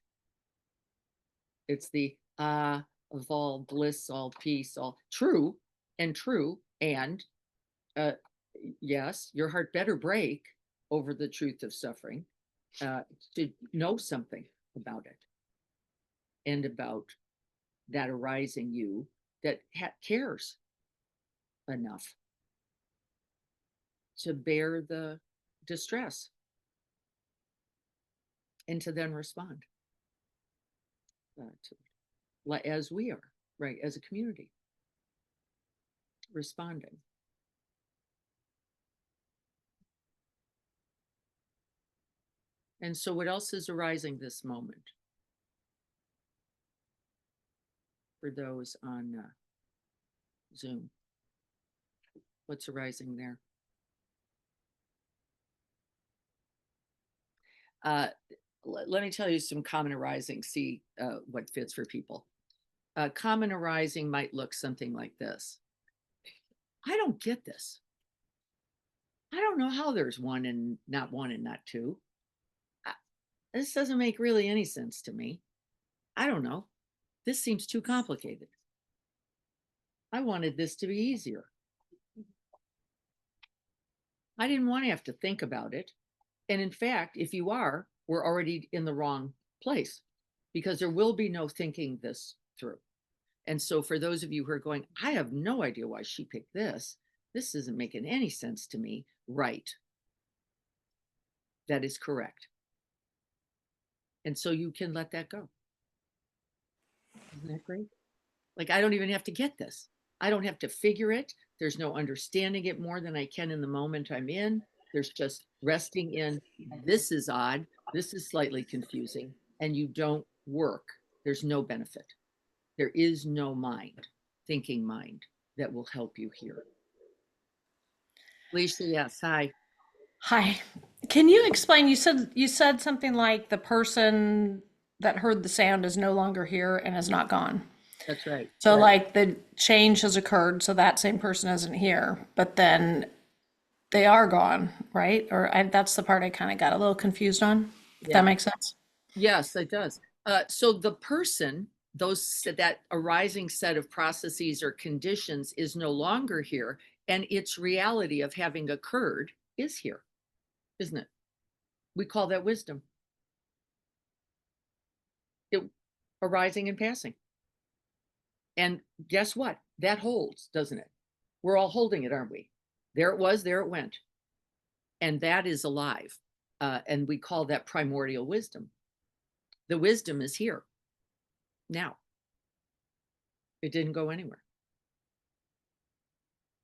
It's the of all bliss, all peace, all true and uh yes, your heart better break over the truth of suffering to know something about it and about that arising you that cares enough to bear the distress and to then respond as we are, right, as a community, responding. And so what else is arising this moment for those on Zoom? What's arising there? Let me tell you some common arising, see what fits for people. Common arising might look something like this. I don't get this. I don't know how there's one and not two. This doesn't make really any sense to me. I don't know. This seems too complicated. I wanted this to be easier. I didn't want to have to think about it. And in fact, if you are, we're already in the wrong place because there will be no thinking this through. And so for those of you who are going, I have no idea why she picked this. This isn't making any sense to me. Right. That is correct. And so you can let that go. Isn't that great? Like, I don't even have to get this. I don't have to figure it. There's no understanding it more than I can in the moment I'm in. There's just resting in, this is odd. This is slightly confusing. And you don't work. There's no benefit. There is no mind, thinking mind, that will help you here. Lisa, yes, hi. Hi. Can you explain? You said something like the person that heard the sound is no longer here and is not gone. That's right. So Right. like the change has occurred, so that same person isn't here, but then they are gone, right? That's the part I kind of got a little confused on, if Yeah. that makes sense. Yes, it does. So the person, that arising set of processes or conditions is no longer here, and its reality of having occurred is here, isn't it? We call that wisdom. It arising and passing. And guess what? That holds, doesn't it? We're all holding it, aren't we? There it was, there it went. And that is alive. And we call that primordial wisdom. The wisdom is here now. It didn't go anywhere.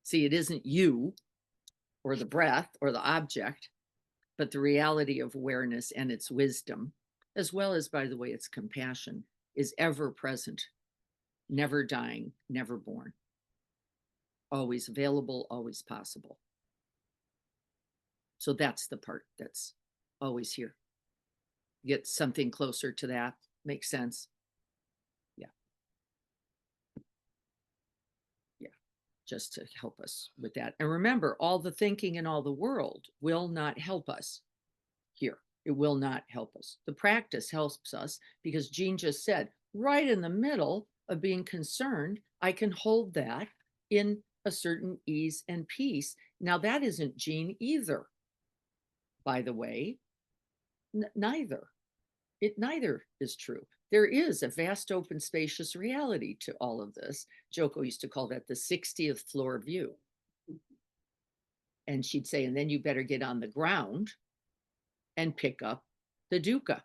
See, it isn't you or the breath or the object, but the reality of awareness and its wisdom, as well as, by the way, its compassion, is ever present, never dying, never born, always available, always possible. So that's the part that's always here. Get something closer to that. Makes sense. Just to help us with that. And remember, all the thinking in all the world will not help us here. It will not help us. The practice helps us because Jean just said, right in the middle of being concerned, I can hold that in a certain ease and peace. Now, that isn't Jean either, by the way. Neither. Neither is true. There is a vast, open, spacious reality to all of this. Joko used to call that the 60th floor view. And she'd say, and then you better get on the ground and pick up the dukkha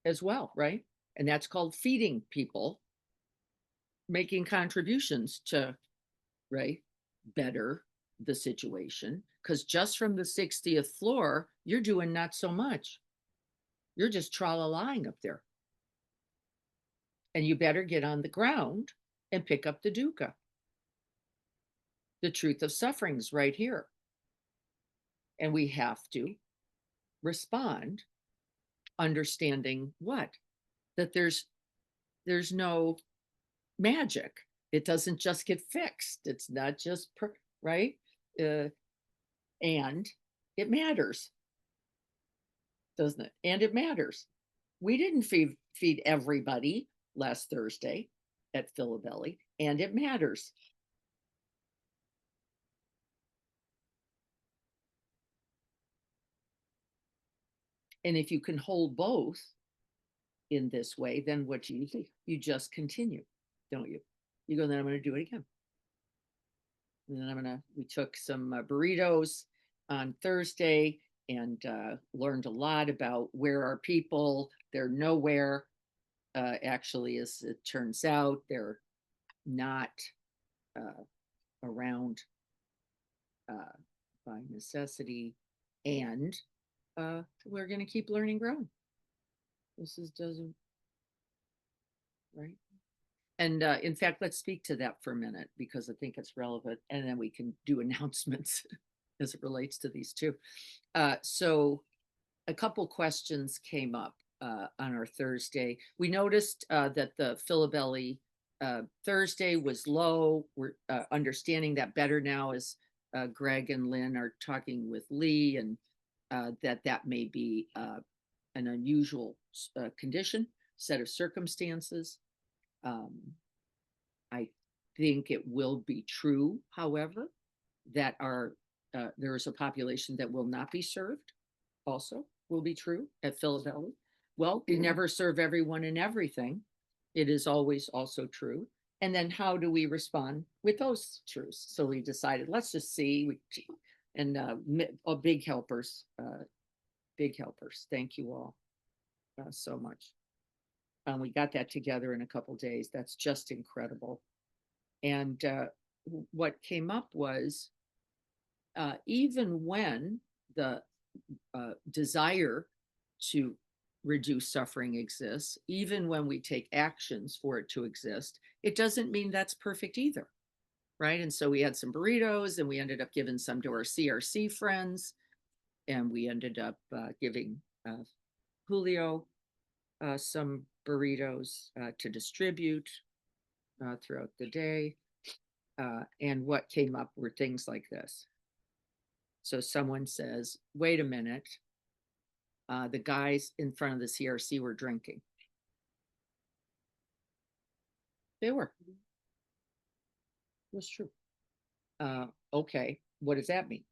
as well, right? And that's called feeding people, making contributions to, right, better the situation. Because just from the 60th floor, you're doing not so much. You're just tra-la-lying up there. And you better get on the ground and pick up the dukkha. The truth of suffering's right here. And we have to respond, understanding what? That there's no magic. It doesn't just get fixed. It's not just, right? And it matters, doesn't it? And it matters. We didn't feed everybody last Thursday at Philabelli, and it matters. And if you can hold both in this way, then what do? You just continue, don't you? You go, then I'm going to do it again. And then we took some burritos on Thursday and learned a lot about where are people. They're nowhere. Actually, as it turns out, they're not around by necessity. And we're going to keep learning, growing. This is doesn't, right? And in fact, let's speak to that for a minute because I think it's relevant, and then we can do announcements as it relates to these two. So a couple questions came up on our Thursday. We noticed that the Philabelli Thursday was low. We're understanding that better now as Greg and Lynn are talking with Lee, and that may be an unusual condition, set of circumstances. I think it will be true, however, that there is a population that will not be served also will be true at Philabelli. Well, we never serve everyone and everything. It is always also true. And then how do we respond with those truths? So we decided, let's just see. And big helpers. Thank you all so much. We got that together in a couple days. That's just incredible. And what came up was even when the desire to reduce suffering exists, even when we take actions for it to exist, it doesn't mean that's perfect either, right? And so we had some burritos, and we ended up giving some to our CRC friends, and we ended up giving Julio some burritos to distribute throughout the day. And what came up were things like this. So someone says, wait a minute, the guys in front of the CRC were drinking. They were. It was true. Okay, what does that mean?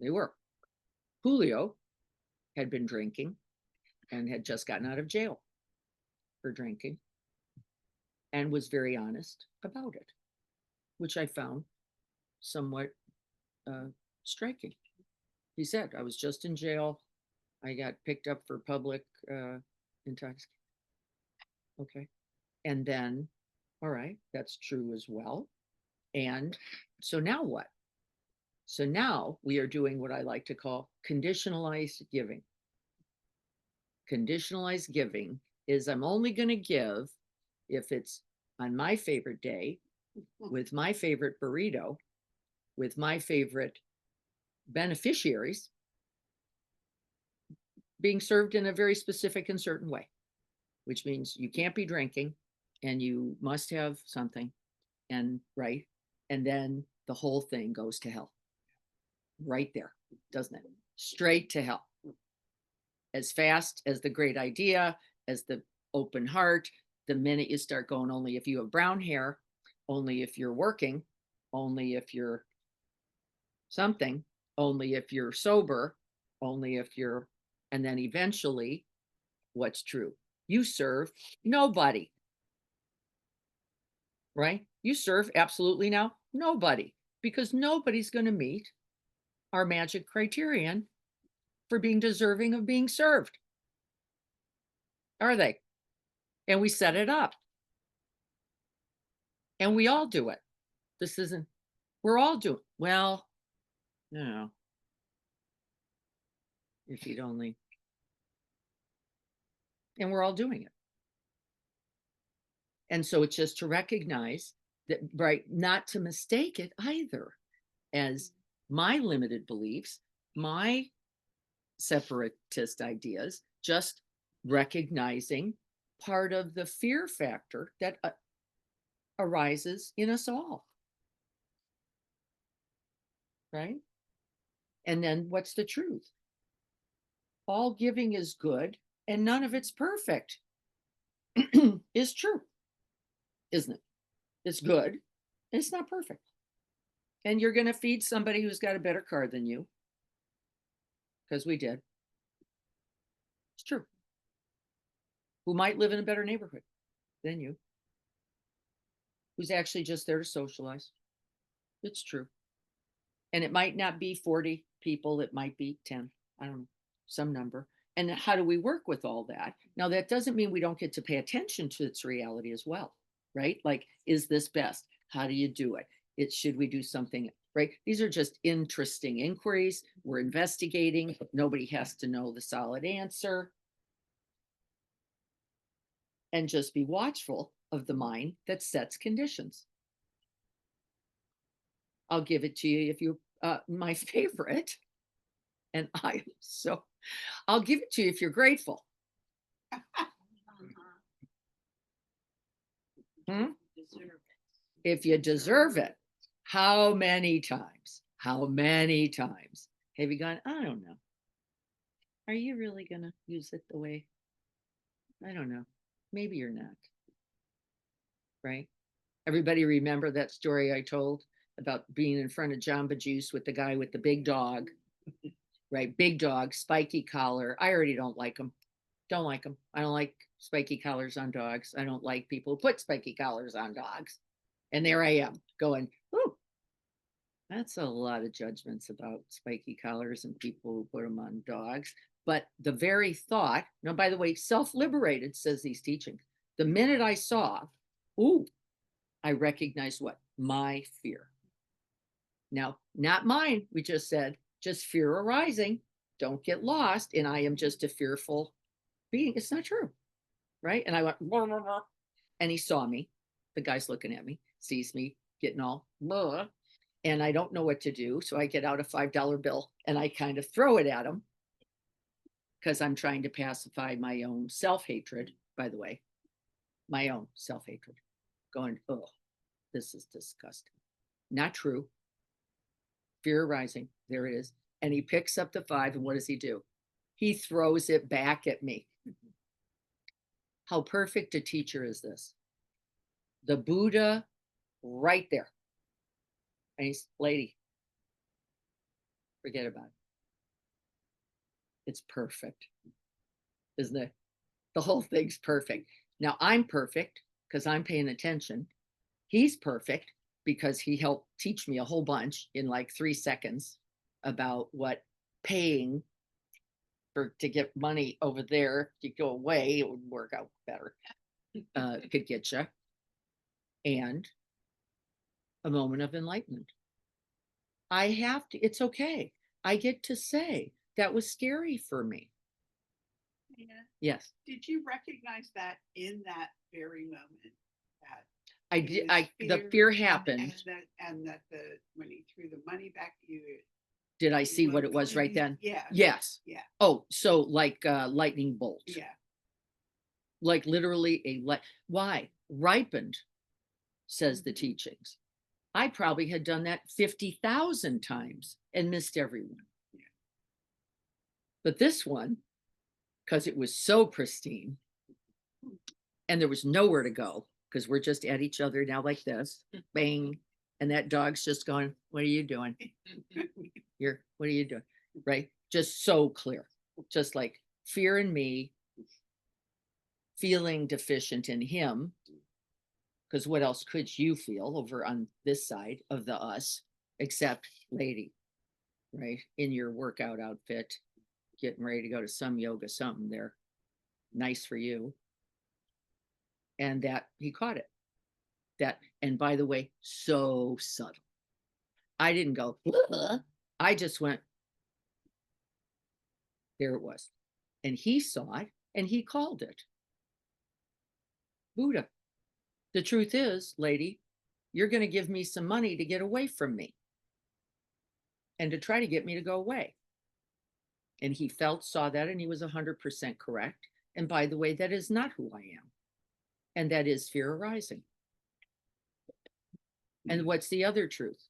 They were. Julio had been drinking and had just gotten out of jail for drinking and was very honest about it, which I found somewhat striking. He said, I was just in jail. I got picked up for public intoxication. Okay. And then, all right, that's true as well. And so now what? So now we are doing what I like to call conditionalized giving. Conditionalized giving is I'm only going to give if it's on my favorite day, with my favorite burrito, with my favorite beneficiaries being served in a very specific and certain way, which means you can't be drinking and you must have something, and right. And then the whole thing goes to hell right there, doesn't it? Straight to hell. As fast as the great idea, as the open heart, the minute you start going, only if you have brown hair, only if you're working, only if you're something, only if you're sober, only if you're, and then eventually, what's true? You serve nobody, right? You serve absolutely now nobody, because nobody's going to meet our magic criterion for being deserving of being served. Are they? And we set it up. And we all do it. This isn't, we're all doing, well, no. If you'd only, and we're all doing it. And so it's just to recognize that, right, not to mistake it either as my limited beliefs, my separatist ideas, just recognizing part of the fear factor that arises in us all. Right? And then what's the truth? All giving is good and none of it's perfect is true, isn't it? It's good and it's not perfect. And you're going to feed somebody who's got a better car than you, because we did. It's true. Who might live in a better neighborhood than you. who's actually just there to socialize. It's true. And it might not be 40 people, it might be 10, I don't know, some number. And how do we work with all that? Now, that doesn't mean we don't get to pay attention to its reality as well, right? Like, is this best? How do you do it? Should we do something, right? These are just interesting inquiries. We're investigating. Nobody has to know the solid answer. And just be watchful of the mind that sets conditions. I'll give it to you if you, my favorite. And I'll give it to you if you're grateful. Hmm? If you deserve it. How many times? How many times have you gone, I don't know. Are you really going to use it the way? I don't know. Maybe you're not. Right? Everybody remember that story I told about being in front of Jamba Juice with the guy with the big dog, right? Big dog, spiky collar. I already don't like him. Don't like them. I don't like spiky collars on dogs. I don't like people who put spiky collars on dogs. And there I am going, ooh, that's a lot of judgments about spiky collars and people who put them on dogs. But the very thought, no, by the way, self-liberated, says these teachings. The minute I saw, ooh, I recognized what? My fear. Now, not mine, we just said, just fear arising. Don't get lost. And I am just a fearful being. It's not true. Right. And I went, blah, blah, blah. And he saw me. The guy's looking at me, sees me getting all, blah, and I don't know what to do. So I get out a $5 bill and I kind of throw it at him because I'm trying to pacify my own self-hatred, by the way, my own self-hatred, going, oh, this is disgusting. Not true. Fear arising. There it is. And he picks up the 5. And what does he do? He throws it back at me. How perfect a teacher is this? The Buddha right there. And he's, lady, forget about it. It's perfect, isn't it? The whole thing's perfect. Now I'm perfect because I'm paying attention. He's perfect because he helped teach me a whole bunch in like 3 seconds about what paying to get money over there to go away, it would work out better, could get you. And a moment of enlightenment. I have to, it's okay. I get to say that was scary for me. Yeah. Yes. Did you recognize that in that very moment? That I did. The fear happened. And that when he threw the money back to you. Did I see what it was right then? Yeah. Yes. Yeah. Oh, so like lightning bolt. Yeah. Like literally why? Ripened, says the teachings. I probably had done that 50,000 times and missed everyone. Yeah. But this one, because it was so pristine and there was nowhere to go, because we're just at each other now like this, bang, and that dog's just going, what are you doing? What are you doing? Right? Just so clear. Just like fear in me, feeling deficient in him, because what else could you feel over on this side of the us, except lady, right? In your workout outfit, getting ready to go to some yoga, something there. Nice for you. And that he caught it. That, and by the way, so subtle. I didn't go, ugh. I just went, there it was. And he saw it and he called it Buddha. The truth is, lady, you're going to give me some money to get away from me and to try to get me to go away. And he saw that, and he was 100% correct. And by the way, that is not who I am. And that is fear arising. And what's the other truth?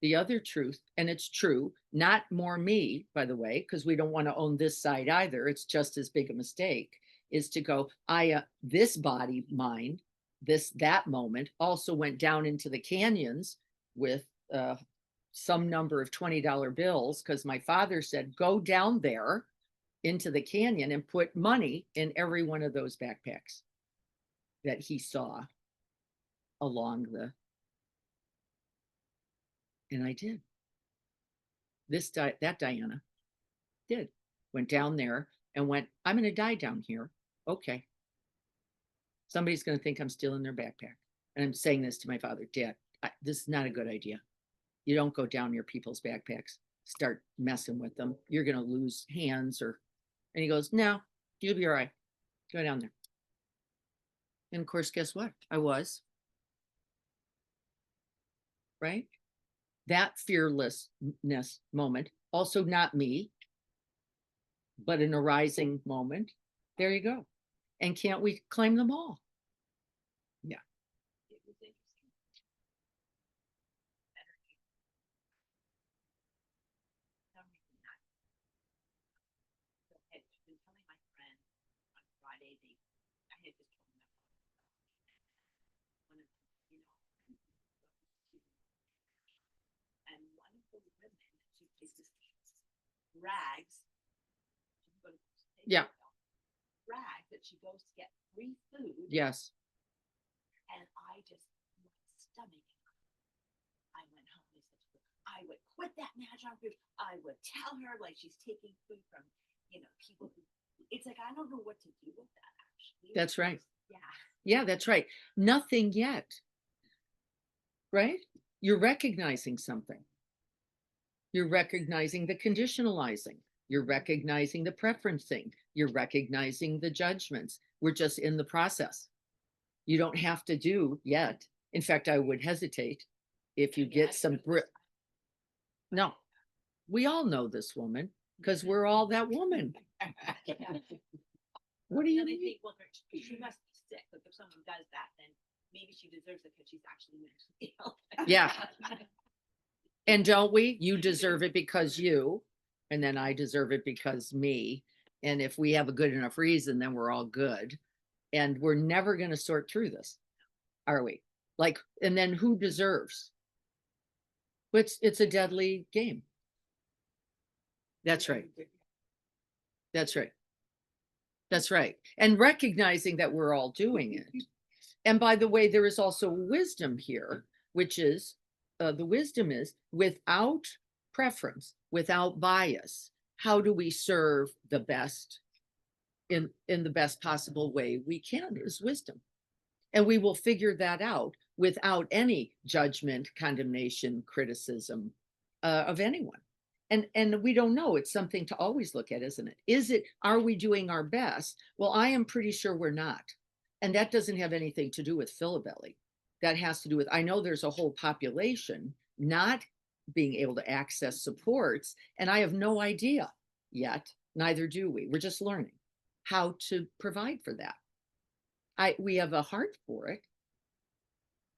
The other truth, and it's true, not more me, by the way, because we don't want to own this side either. It's just as big a mistake, is to go, this body, mind, that moment also went down into the canyons with some number of $20 bills, because my father said, go down there into the canyon and put money in every one of those backpacks that he saw along the. And I did. That Diana did, went down there and went, I'm gonna die down here. Okay. Somebody's gonna think I'm stealing their backpack. And I'm saying this to my father, Dad, this is not a good idea. You don't go down near people's backpacks, start messing with them. You're gonna lose hands and he goes, no, you'll be all right. Go down there. And of course, guess what? I was. Right? That fearlessness moment, also not me, but an arising moment. There you go. And can't we claim them all? Yeah. It was interesting. I had been telling my friend on Friday, I had just told them one of them, and one of the women, she takes this rags. She can go to Yeah. Rag that she goes to get free food. Yes. And I just, my stomach. I went home and said to her, I would quit that match on food. I would tell her like she's taking food from, people who, it's like, I don't know what to do with that actually. That's right. Yeah. Yeah, that's right. Nothing yet. Right? You're recognizing something. You're recognizing the conditionalizing. You're recognizing the preferencing. You're recognizing the judgments. We're just in the process. You don't have to do yet. In fact, I would hesitate if you get some No, we all know this woman because we're all that woman. What do you And I mean? think, well, she must be sick. Like if someone does that, then maybe she deserves it because she's actually mentally ill. Yeah. And don't we? You deserve it because you, and then I deserve it because me. And if we have a good enough reason, then we're all good. And we're never going to sort through this, are we? Like, and then who deserves? It's a deadly game. That's right. That's right. That's right. And recognizing that we're all doing it. And by the way, there is also wisdom here, which is the wisdom is without preference, without bias, how do we serve the best in the best possible way we can is wisdom. And we will figure that out without any judgment, condemnation, criticism of anyone. And we don't know. It's something to always look at, isn't it? Are we doing our best? Well, I am pretty sure we're not. And that doesn't have anything to do with Philibelly. That has to do with, I know there's a whole population not being able to access supports, and I have no idea yet, neither do we. We're just learning how to provide for that. We have a heart for it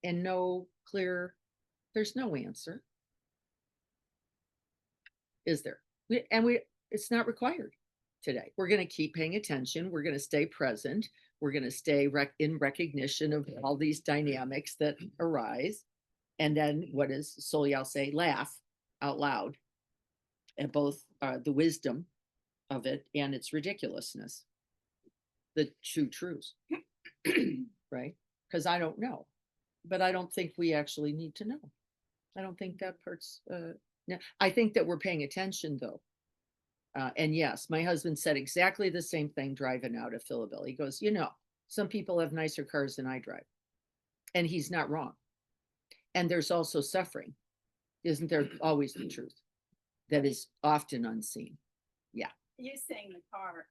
and there's no answer. Is there? It's not required today. We're going to keep paying attention. We're going to stay present. We're going to stay in recognition of all these dynamics that arise. And then what does Soleil say? Laugh out loud at both the wisdom of it and its ridiculousness. The two truths, right? Because I don't know, but I don't think we actually need to know. I don't think that part's, no, I think that we're paying attention though. And yes, my husband said exactly the same thing driving out of Philibelly. He goes, some people have nicer cars than I drive. And he's not wrong. And there's also suffering. Isn't there always the truth that is often unseen? Yeah. You saying the car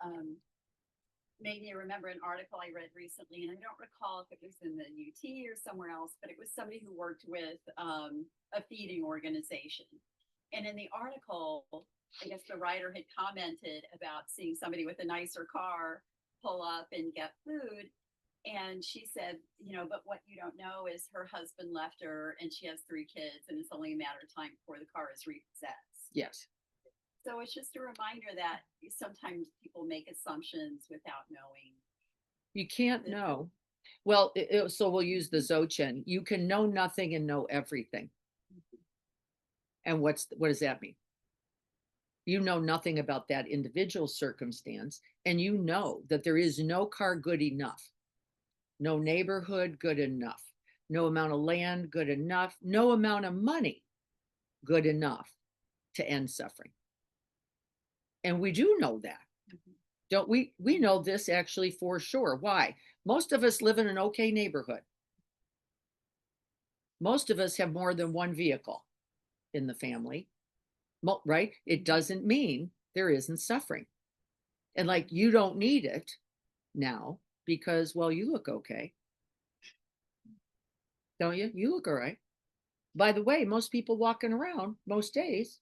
made me remember an article I read recently, and I don't recall if it was in the UT or somewhere else, but it was somebody who worked with a feeding organization. And in the article, I guess the writer had commented about seeing somebody with a nicer car pull up and get food. And she said, but what you don't know is her husband left her and she has 3 kids, and it's only a matter of time before the car is repossessed. Yes. So it's just a reminder that sometimes people make assumptions without knowing. You can't know. Well, so we'll use the Dzogchen. You can know nothing and know everything. And what does that mean? You know nothing about that individual circumstance, and you know that there is no car good enough, no neighborhood good enough, no amount of land good enough, no amount of money good enough to end suffering. And we do know that. Don't we? We know this actually for sure. Why? Most of us live in an okay neighborhood. Most of us have more than one vehicle in the family, right? It doesn't mean there isn't suffering. And like, you don't need it now because, well, you look okay. Don't you? You look all right. By the way, most people walking around most days,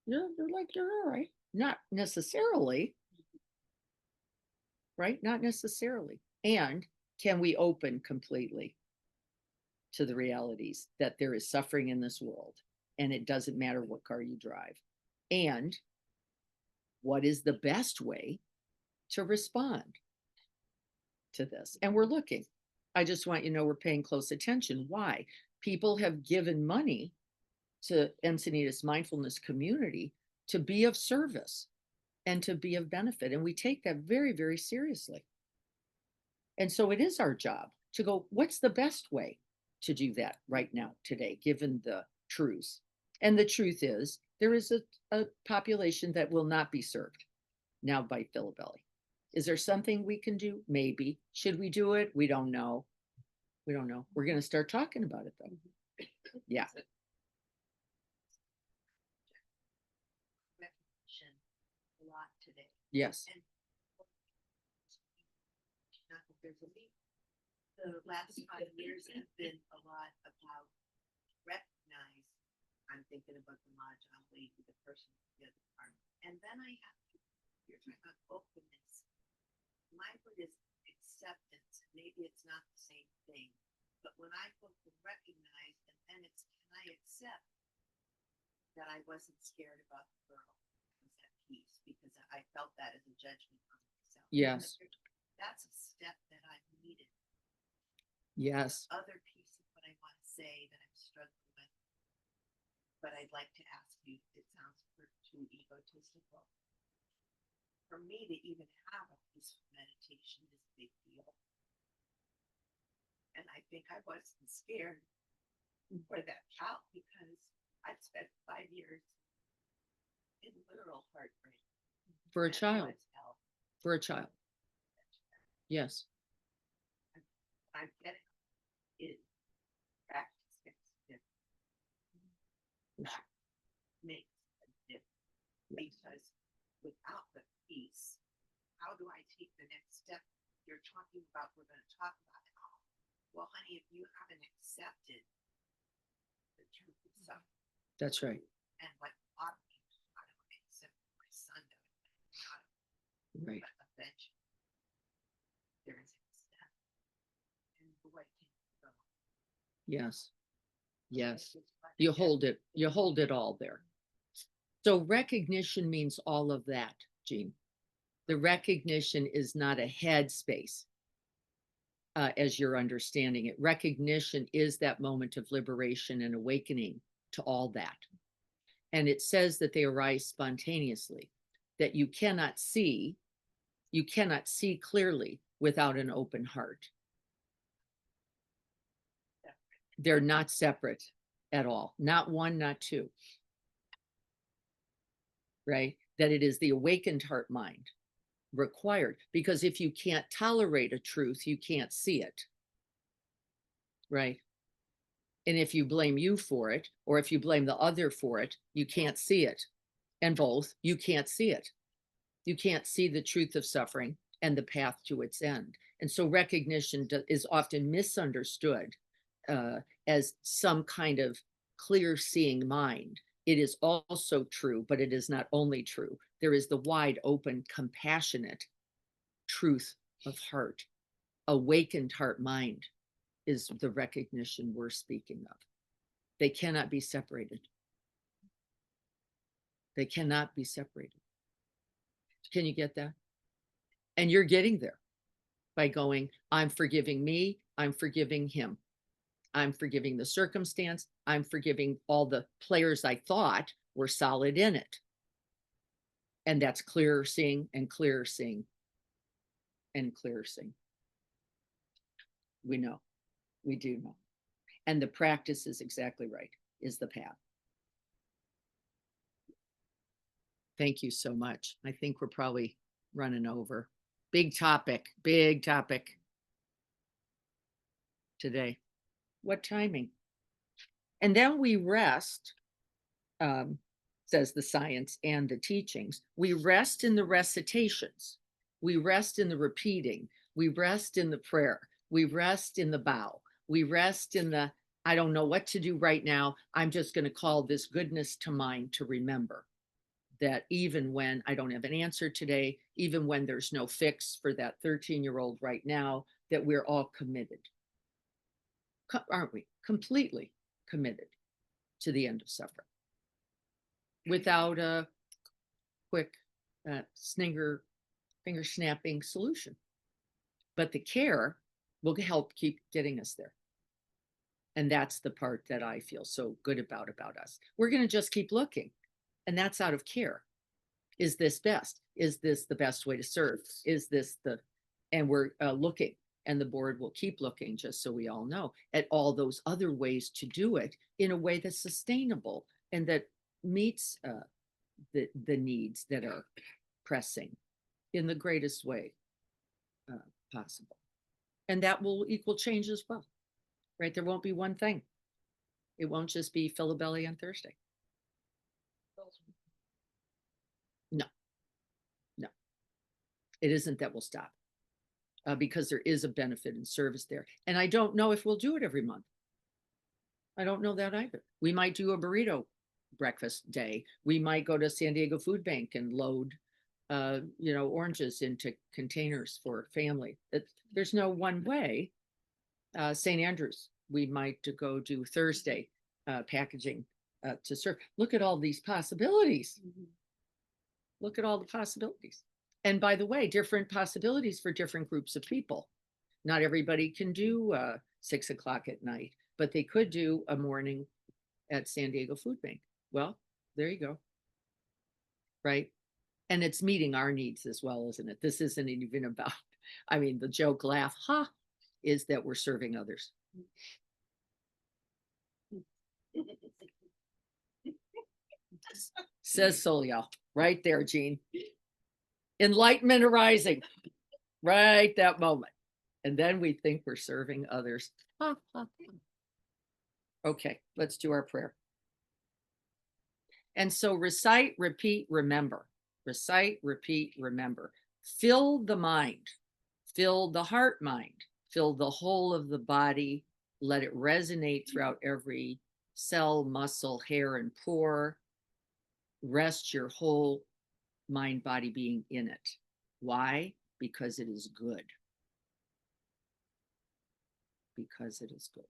yeah, they're like, they're all right. Not necessarily, right? Not necessarily. And can we open completely to the realities that there is suffering in this world and it doesn't matter what car you drive? And what is the best way to respond to this? And we're looking. I just want you to know we're paying close attention. Why? People have given money to Encinitas Mindfulness Community to be of service and to be of benefit. And we take that very, very seriously. And so it is our job to go, what's the best way to do that right now, today, given the truths? And the truth is, there is a population that will not be served now by Philibelli. Is there something we can do? Maybe. Should we do it? We don't know. We don't know. We're going to start talking about it though. Yeah. Recognition a lot today. Yes. And not that there's a leap. The last 5 years have been a lot about recognize. I'm thinking about the Mahjong league, the person, the other part. And then I have to, you're talking about openness. My word is acceptance. Maybe it's not the same thing, but when I go to recognize, and then it's, can I accept that I wasn't scared about the girl? I was at peace because I felt that as a judgment on myself. Yes. That's a step that I've needed. Yes. Other piece of what I want to say that I'm struggling with, but I'd like to ask you, it sounds too egotistical. For me to even have a peaceful meditation is a big deal. And I think I wasn't scared for that child because I'd spent 5 years in literal heartbreak. For a And it child. was hell. For a child. Yes. I'm getting it. Practice makes a difference. Practice makes a difference. Because without the peace, how do I take the next step? You're talking about, we're going to talk about it all. Well, honey, if you haven't accepted the truth of suffering, That's right. and what a lot of people, I don't accept my son, not Right. but eventually there is a step. And boy, can you go. Yes. Yes. It's like You that. hold it. You hold it all there. So recognition means all of that, Jean. The recognition is not a head space, as you're understanding it. Recognition is that moment of liberation and awakening to all that. And it says that they arise spontaneously, that you cannot see clearly without an open heart. They're not separate at all. Not one, not two. Right? That it is the awakened heart mind required, because if you can't tolerate a truth, you can't see it. Right? And if you blame you for it, or if you blame the other for it, you can't see it. And both, you can't see it. You can't see the truth of suffering and the path to its end. And so recognition is often misunderstood as some kind of clear seeing mind. It is also true, but it is not only true. There is the wide open, compassionate truth of heart. Awakened heart mind is the recognition we're speaking of. They cannot be separated. They cannot be separated. Can you get that? And you're getting there by going, I'm forgiving me, I'm forgiving him. I'm forgiving the circumstance. I'm forgiving all the players I thought were solid in it. And that's clearer seeing and clearer seeing and clearer seeing. We know. We do know. And the practice is exactly right, is the path. Thank you so much. I think we're probably running over. Big topic today. What timing? And then we rest, says the science and the teachings. We rest in the recitations. We rest in the repeating. We rest in the prayer. We rest in the bow. We rest in the, I don't know what to do right now. I'm just going to call this goodness to mind to remember that even when I don't have an answer today, even when there's no fix for that 13-year-old right now, that we're all committed. Aren't we? Completely committed to the end of suffering without a quick finger snapping solution. But the care will help keep getting us there. And that's the part that I feel so good about us. We're going to just keep looking. And that's out of care. Is this best? Is this the best way to serve? Is this and we're looking, and the board will keep looking, just so we all know, at all those other ways to do it in a way that's sustainable and that meets the needs that are pressing in the greatest way possible. And that will equal change as well, right? There won't be one thing. It won't just be fill a belly on Thursday. No, it isn't that we'll stop because there is a benefit in service there. And I don't know if we'll do it every month. I don't know that either. We might do a burrito breakfast day. We might go to San Diego Food Bank and load, oranges into containers for family. There's no one way. St. Andrews, we might go do Thursday packaging to serve. Look at all these possibilities. Look at all the possibilities. And by the way, different possibilities for different groups of people. Not everybody can do 6 o'clock at night, but they could do a morning at San Diego Food Bank. Well, there you go. Right. And it's meeting our needs as well, isn't it? This isn't even about, the joke laugh, is that we're serving others. Says Soliel, right there, Jean. Enlightenment arising, right that moment. And then we think we're serving others. Okay, let's do our prayer. And so recite, repeat, remember. Recite, repeat, remember. Fill the mind, fill the heart mind, fill the whole of the body. Let it resonate throughout every cell, muscle, hair, and pore. Rest your whole mind, body, being in it. Why? Because it is good. Because it is good.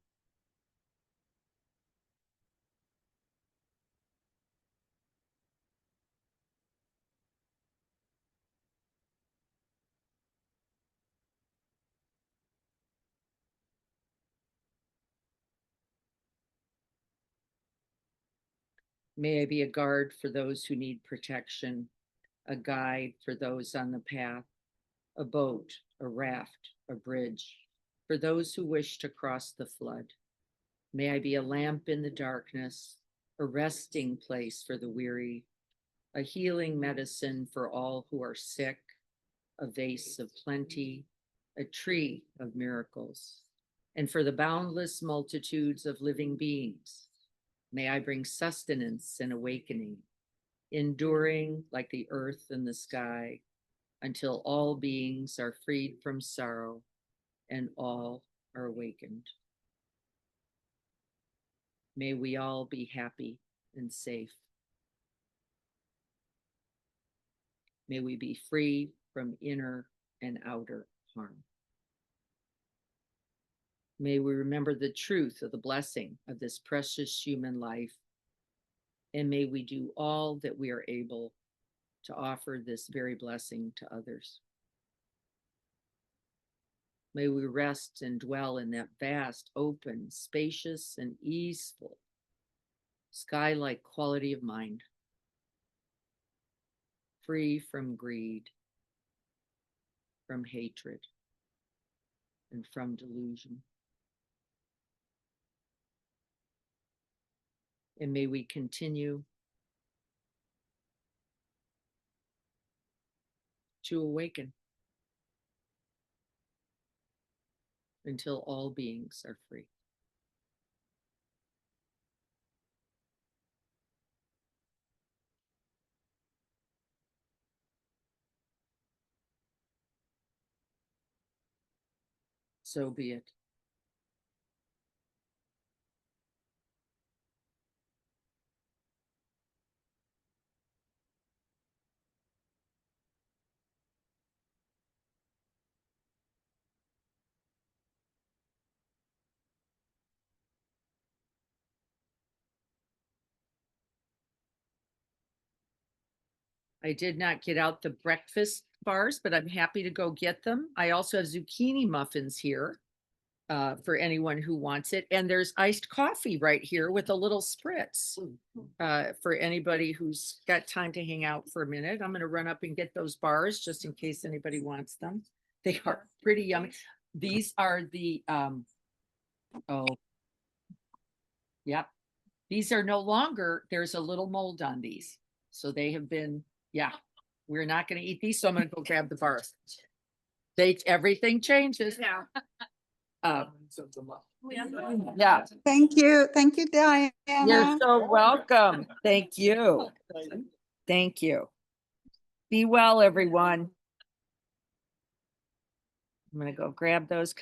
May I be a guard for those who need protection, a guide for those on the path, a boat, a raft, a bridge, for those who wish to cross the flood. May I be a lamp in the darkness, a resting place for the weary, a healing medicine for all who are sick, a vase of plenty, a tree of miracles, and for the boundless multitudes of living beings. May I bring sustenance and awakening, enduring like the earth and the sky, until all beings are freed from sorrow and all are awakened. May we all be happy and safe. May we be free from inner and outer harm. May we remember the truth of the blessing of this precious human life, and may we do all that we are able to offer this very blessing to others. May we rest and dwell in that vast, open, spacious, and easeful, sky-like quality of mind, free from greed, from hatred, and from delusion. And may we continue to awaken until all beings are free. So be it. I did not get out the breakfast bars, but I'm happy to go get them. I also have zucchini muffins here for anyone who wants it. And there's iced coffee right here with a little spritz for anybody who's got time to hang out for a minute. I'm going to run up and get those bars just in case anybody wants them. They are pretty yummy. These are the, yep. These are no longer, there's a little mold on these. So they have been, yeah, we're not going to eat these. So I'm going to go grab the bars. Everything changes. Yeah. Yeah, Thank you, Diana. you're so welcome. Thank you. Thank you. Be well, everyone. I'm gonna go grab those